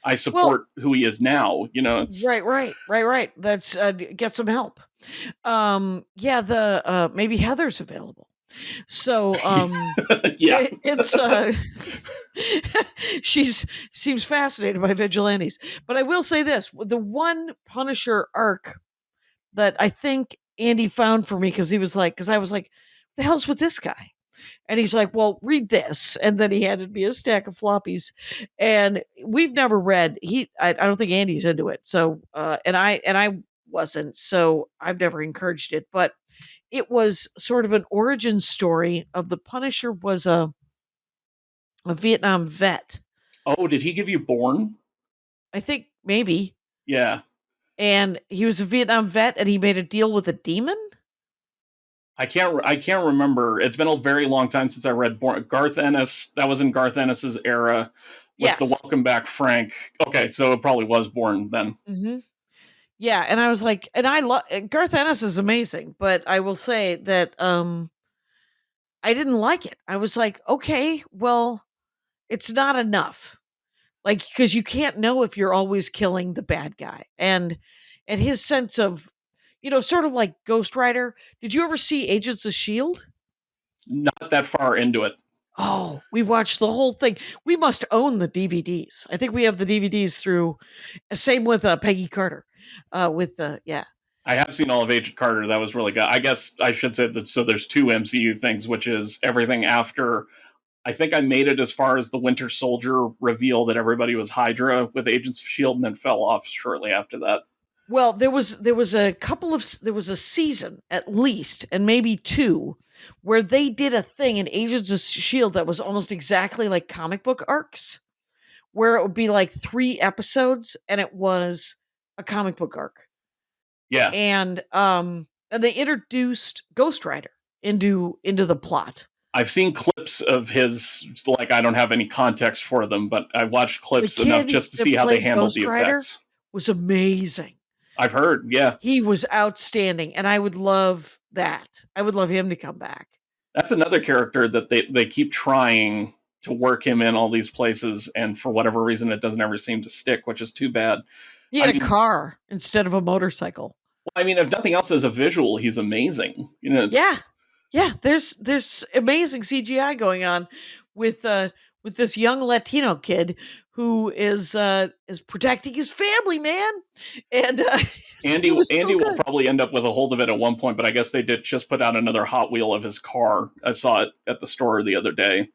I support who he is now. It's right. That's get some help. Maybe Heather's available. So yeah, it's seems fascinated by vigilantes. But I will say this: the one Punisher arc that I think Andy found for me, because I was like, "The hell's with this guy?" And he's like, "Well, read this," and then he handed me a stack of floppies, and we've never read. I don't think Andy's into it, so and I wasn't, so I've never encouraged it, but. It was sort of an origin story of the Punisher was a Vietnam vet. Oh, did he give you Born? I think maybe. Yeah. And he was a Vietnam vet and he made a deal with a demon? I can't remember. It's been a very long time since I read Born. Garth Ennis, that was in Garth Ennis's era with the Welcome Back Frank. Okay, so it probably was Born then. Mm-hmm. Yeah, and I was like, and I love Garth Ennis is amazing, but I will say that I didn't like it. I was like, okay, well, it's not enough. Like, because you can't know if you're always killing the bad guy. And his sense of, sort of like Ghost Rider. Did you ever see Agents of S.H.I.E.L.D.? Not that far into it. Oh, we watched the whole thing. We must own the DVDs. I think we have the DVDs through. Same with Peggy Carter. I have seen all of Agent Carter. That was really good. I guess I should say that. So there's two MCU things, which is everything after. I think I made it as far as the Winter Soldier reveal that everybody was Hydra with Agents of S.H.I.E.L.D. and then fell off shortly after that. Well, there was a season at least, and maybe two, where they did a thing in Agents of S.H.I.E.L.D. that was almost exactly like comic book arcs, where it would be like 3 episodes and it was a comic book arc. Yeah. And they introduced Ghost Rider into the plot. I've seen clips of his, like, I don't have any context for them, but I watched clips enough just to see how they handled the effects. Was amazing. I've heard, yeah. He was outstanding, and I would love that. I would love him to come back. That's another character that they keep trying to work him in all these places, and for whatever reason, it doesn't ever seem to stick, which is too bad. He had a car instead of a motorcycle. Well, I mean, if nothing else, as a visual, he's amazing. Yeah. There's amazing CGI going on with this young Latino kid who is protecting his family, man. And Andy will probably end up with a hold of it at one point, but I guess they did just put out another Hot Wheel of his car. I saw it at the store the other day.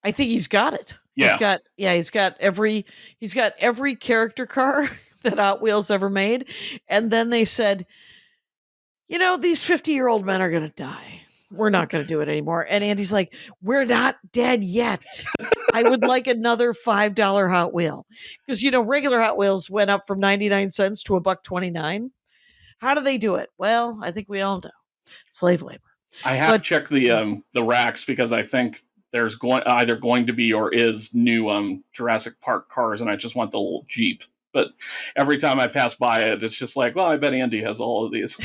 I think he's got it. Yeah. He's got every character car that Hot Wheels ever made. And then they said, these 50-year-old men are going to die. We're not going to do it anymore. And Andy's like, we're not dead yet. I would like another $5 Hot Wheel. Because, regular Hot Wheels went up from 99 cents to $1.29. How do they do it? Well, I think we all know. Slave labor. I have checked the racks because I think there's either going to be or is new Jurassic Park cars, and I just want the little Jeep. But every time I pass by it, it's just like, well, I bet Andy has all of these.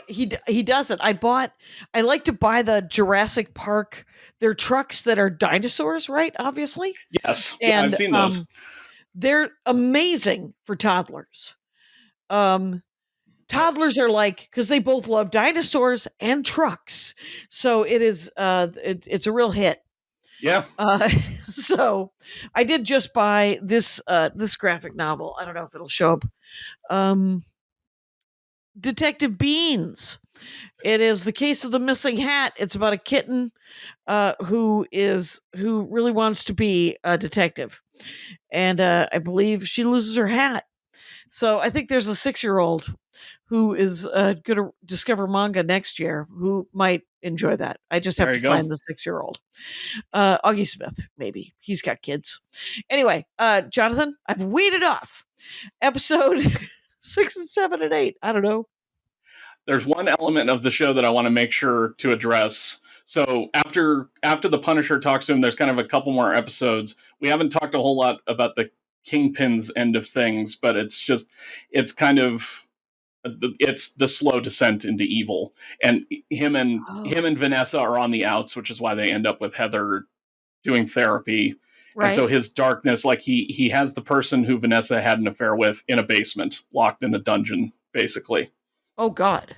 He doesn't. I like to buy the Jurassic Park. They're trucks that are dinosaurs, right? Obviously. Yes. And, I've seen those. They're amazing for toddlers. Toddlers are because they both love dinosaurs and trucks. So it is, it's a real hit. Yeah. So I did just buy this graphic novel. I don't know if it'll show up. Detective Beans. It is the case of the missing hat. It's about a kitten who really wants to be a detective, and I believe she loses her hat. So I think there's a 6-year-old who is going to discover manga next year who might enjoy that. I just have There to you go. find the 6-year-old. Augie Smith, maybe. He's got kids. Anyway, Jonathan, I've weeded off episode 6 and 7 and 8. I don't know. There's one element of the show that I want to make sure to address. So after the Punisher talks to him, there's kind of a couple more episodes. We haven't talked a whole lot about the Kingpin's end of things, but it's the slow descent into evil. And him and Vanessa are on the outs, which is why they end up with Heather doing therapy. Right. And so his darkness, like he has the person who Vanessa had an affair with in a basement, locked in a dungeon, basically. Oh, God.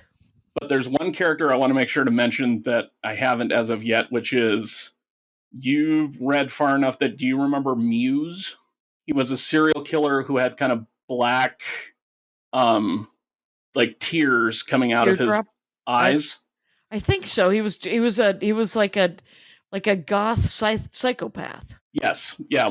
But there's one character I want to make sure to mention that I haven't as of yet, which is, you've read far enough that, do you remember Muse? He was a serial killer who had kind of black, like tears coming out of his eyes. I think so. He was like a goth psychopath. Yes. Yeah.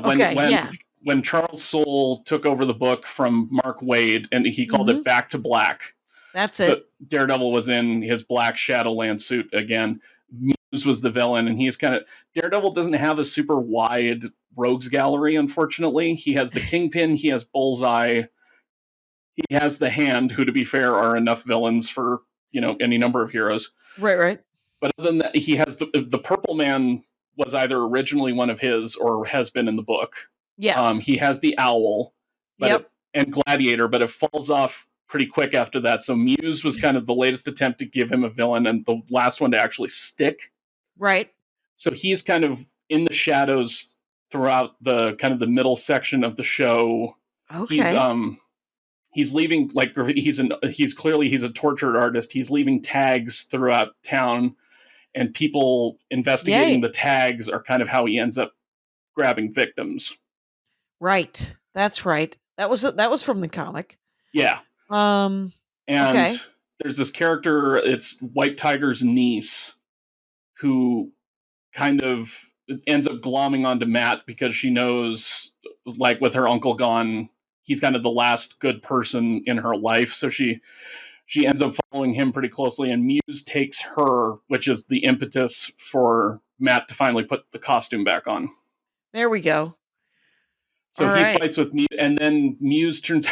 When Charles Soule took over the book from Mark Waid, and he called it Back to Black. That's it. Daredevil was in his black Shadowland suit again. Muse was the villain, and he's Daredevil doesn't have a super wide rogues gallery, unfortunately. He has the Kingpin, he has Bullseye, he has the Hand, who, to be fair, are enough villains for, any number of heroes. Right. But other than that, he has the Purple Man was either originally one of his or has been in the book. Yes. He has the Owl, and Gladiator, but it falls off pretty quick after that. So Muse was kind of the latest attempt to give him a villain, and the last one to actually stick. Right. So he's kind of in the shadows throughout the kind of the middle section of the show. Okay. He's leaving, like, he's a tortured artist. He's leaving tags throughout town, and people investigating the tags are kind of how he ends up grabbing victims. Right. That's right. That was from the comic. Yeah. And there's this character, it's White Tiger's niece, who kind of ends up glomming onto Matt because she knows, like, with her uncle gone, he's kind of the last good person in her life. So she ends up following him pretty closely, and Muse takes her, which is the impetus for Matt to finally put the costume back on. There we go. So he fights with Muse, and then Muse turns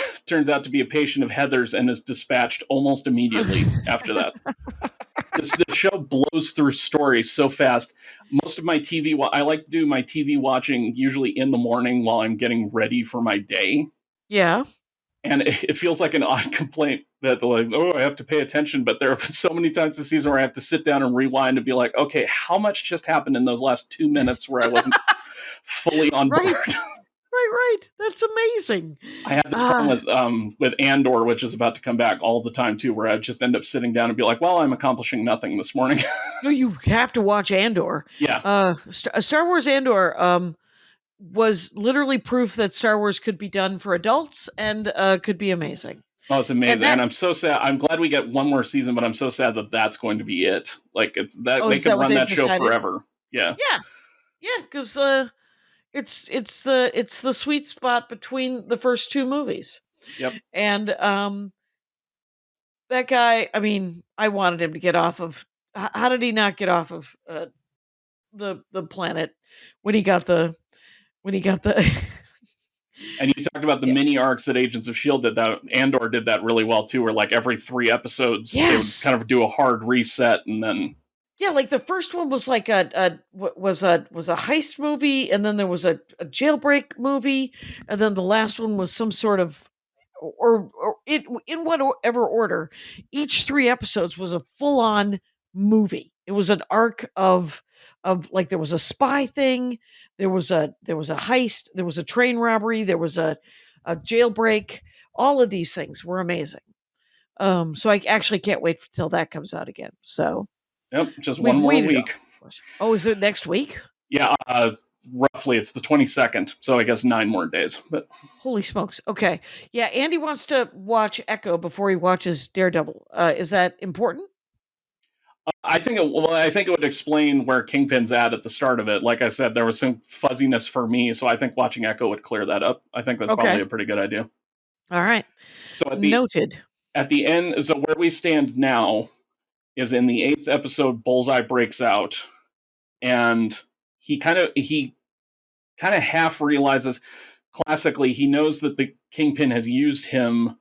out to be a patient of Heather's and is dispatched almost immediately after that. The show blows through stories so fast. Most of my I like to do my TV watching usually in the morning while I'm getting ready for my day. Yeah. And it feels like an odd complaint that I have to pay attention, but there have been so many times this season where I have to sit down and rewind and be like, okay, how much just happened in those last 2 minutes where I wasn't fully on board? Right. That's amazing. I had this problem with Andor, which is about to come back all the time too, where I just end up sitting down and be like, well, I'm accomplishing nothing this morning. No, you have to watch Andor. Yeah. Star Wars Andor was literally proof that Star Wars could be done for adults and could be amazing. Oh, it's amazing. And I'm so sad. I'm glad we get one more season, but I'm so sad that that's going to be it. Like, it's that they could run that show forever. Yeah. Yeah, because it's the sweet spot between the first two movies. Yep. And that guy, I mean, I wanted him to get off of. How did he not get off of the planet when he got the? And you talked about the mini arcs that Agents of S.H.I.E.L.D. did that. Andor did that really well too, where like every 3 episodes they would kind of do a hard reset and then. Yeah, like the first one was like was a heist movie, and then there was a jailbreak movie, and then the last one was some sort of or in whatever order. Each 3 episodes was a full on movie. It was an arc of like, there was a spy thing, there was a heist, there was a train robbery, there was a jailbreak. All of these things were amazing. So I actually can't wait till that comes out again. So. Yep, just one more week. Oh, is it next week? Yeah, roughly. It's the 22nd, so I guess 9 more days. But holy smokes! Okay, yeah. Andy wants to watch Echo before he watches Daredevil. Is that important? I think it would explain where Kingpin's at the start of it. Like I said, there was some fuzziness for me, so I think watching Echo would clear that up. I think that's probably a pretty good idea. All right. So Noted. at the end, so where we stand now is in the 8th episode, Bullseye breaks out, and he kind of half realizes. Classically, he knows that the Kingpin has used him,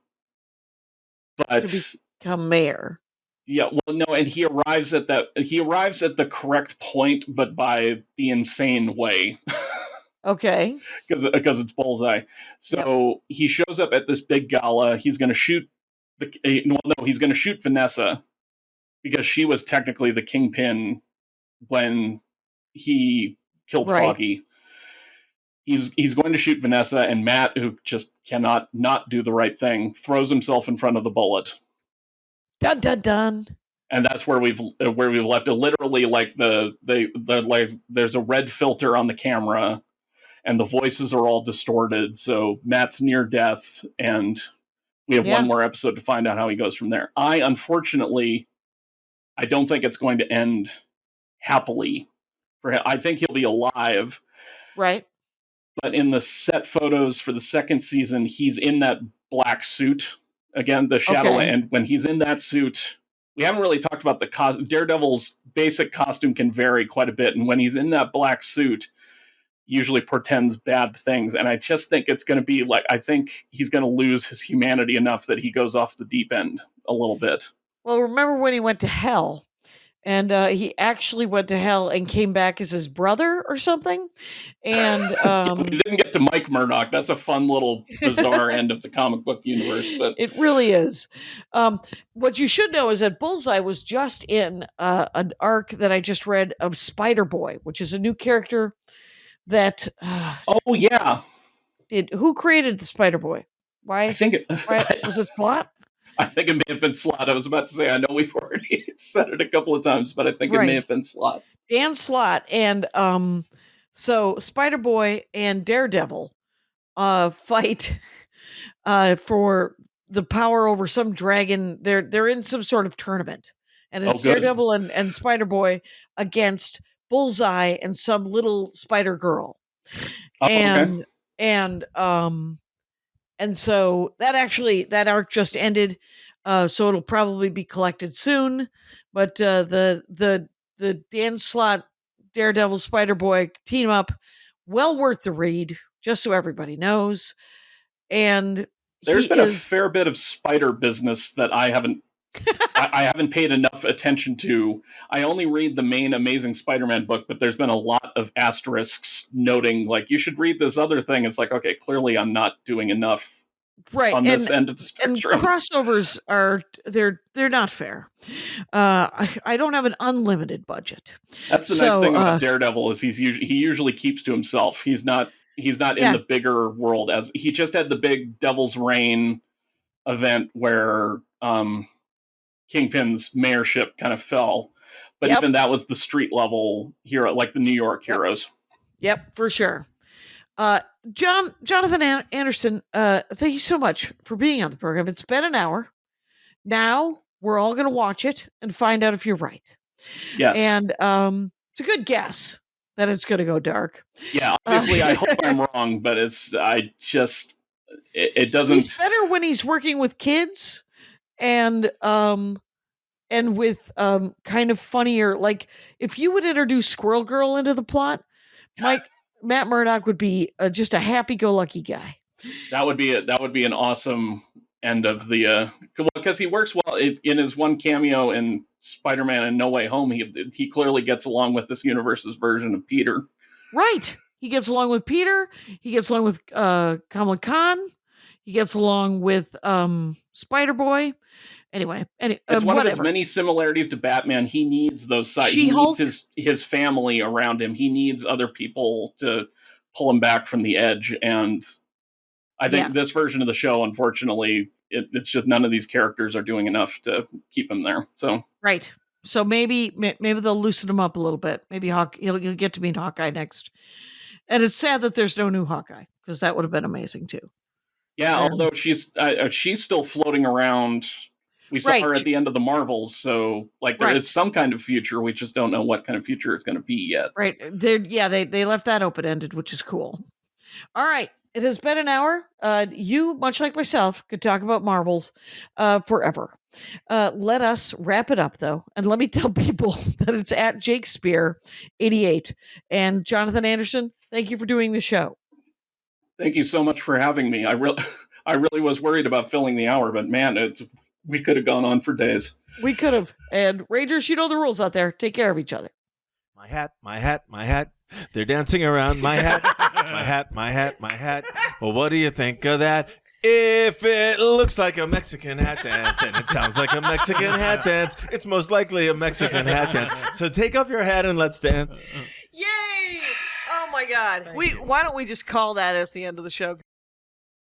but To become mayor. yeah, well, no, and he arrives at the correct point, but by the insane way. Okay. Because it's Bullseye. So he shows up at this big gala. He's going to shoot he's going to shoot Vanessa because she was technically the Kingpin when he killed Right. Foggy. He's going to shoot Vanessa, and Matt, who just cannot not do the right thing, throws himself in front of the bullet. Dun dun dun. And that's where we've left it. Literally, like there's a red filter on the camera, and the voices are all distorted. So Matt's near death, and we have one more episode to find out how he goes from there. Unfortunately, I don't think it's going to end happily for him. I think he'll be alive. Right. But in the set photos for the second season, he's in that black suit. Again, the Shadowland. When he's in that suit, we haven't really talked about the Daredevil's basic costume can vary quite a bit. And when he's in that black suit, usually portends bad things. And I just think it's going to be I think he's going to lose his humanity enough that he goes off the deep end a little bit. Well, remember when he went to hell? And he actually went to hell and came back as his brother or something. And we didn't get to Mike Murdock. That's a fun little bizarre end of the comic book universe. But it really is. What you should know is that Bullseye was just in an arc that I just read of Spider-Boy, which is a new character that... oh, yeah. Who created the Spider-Boy? Why? I think was it Slott? I think it may have been Slott. I was about to say, I know we've already said it a couple of times, but I think it may have been Slott. Dan Slott. And so Spider-Boy and Daredevil fight for the power over some dragon. They're in some sort of tournament. And it's Daredevil and Spider-Boy against Bullseye and some little spider girl. And so that arc just ended. So it'll probably be collected soon. But the Dan Slott Daredevil Spider-Boy team up, well worth the read, just so everybody knows. And there's been a fair bit of spider business that I haven't I haven't paid enough attention to. I only read the main Amazing Spider-Man book, but there's been a lot of asterisks noting, you should read this other thing. It's like, okay, clearly I'm not doing enough on this end of the spectrum. And crossovers they're not fair. I don't have an unlimited budget. That's the nice thing about Daredevil is he usually keeps to himself. He's not in the bigger world. As he just had the big Devil's Reign event where Kingpin's mayorship kind of fell, but even that was the street level hero, like the New York heroes. Yep, for sure. Jonathan Anderson, thank you so much for being on the program. It's been an hour. Now we're all going to watch it and find out if you're right. Yes. And it's a good guess that it's going to go dark. Yeah, obviously I hope I'm wrong, but it doesn't... He's better when he's working with kids and with kind of funnier, if you would introduce Squirrel Girl into the plot, Matt Murdock would be just a happy-go-lucky guy. That would be an awesome end of the because he works well in his one cameo in Spider-Man and No Way Home. He clearly gets along with this universe's version of Peter. Right. He gets along with Peter. He gets along with Kamala Khan. He gets along with Spider-Boy. Anyway, it's one of his many similarities to Batman. He needs those sides. He needs his family around him. He needs other people to pull him back from the edge. And I think this version of the show, unfortunately, it's just none of these characters are doing enough to keep him there. So right. So maybe they'll loosen him up a little bit. Maybe he'll get to meet Hawkeye next. And it's sad that there's no new Hawkeye, because that would have been amazing too. Yeah, although she's still floating around. We saw her at the end of the Marvels, so there is some kind of future. We just don't know what kind of future it's going to be yet. Right. They left that open-ended, which is cool. All right. It has been an hour. You, much like myself, could talk about Marvels forever. Let us wrap it up, though. And let me tell people that it's at Jakespeare88. And Jonathan Anderson, thank you for doing the show. Thank you so much for having me. I really was worried about filling the hour, but man, we could have gone on for days. We could have. And Rangers, you know the rules out there. Take care of each other. My hat, my hat, my hat. They're dancing around my hat. My hat, my hat, my hat. Well, what do you think of that? If it looks like a Mexican hat dance and it sounds like a Mexican hat dance, it's most likely a Mexican hat dance. So take off your hat and let's dance. Yay! Oh my God. Why don't we just call that as the end of the show?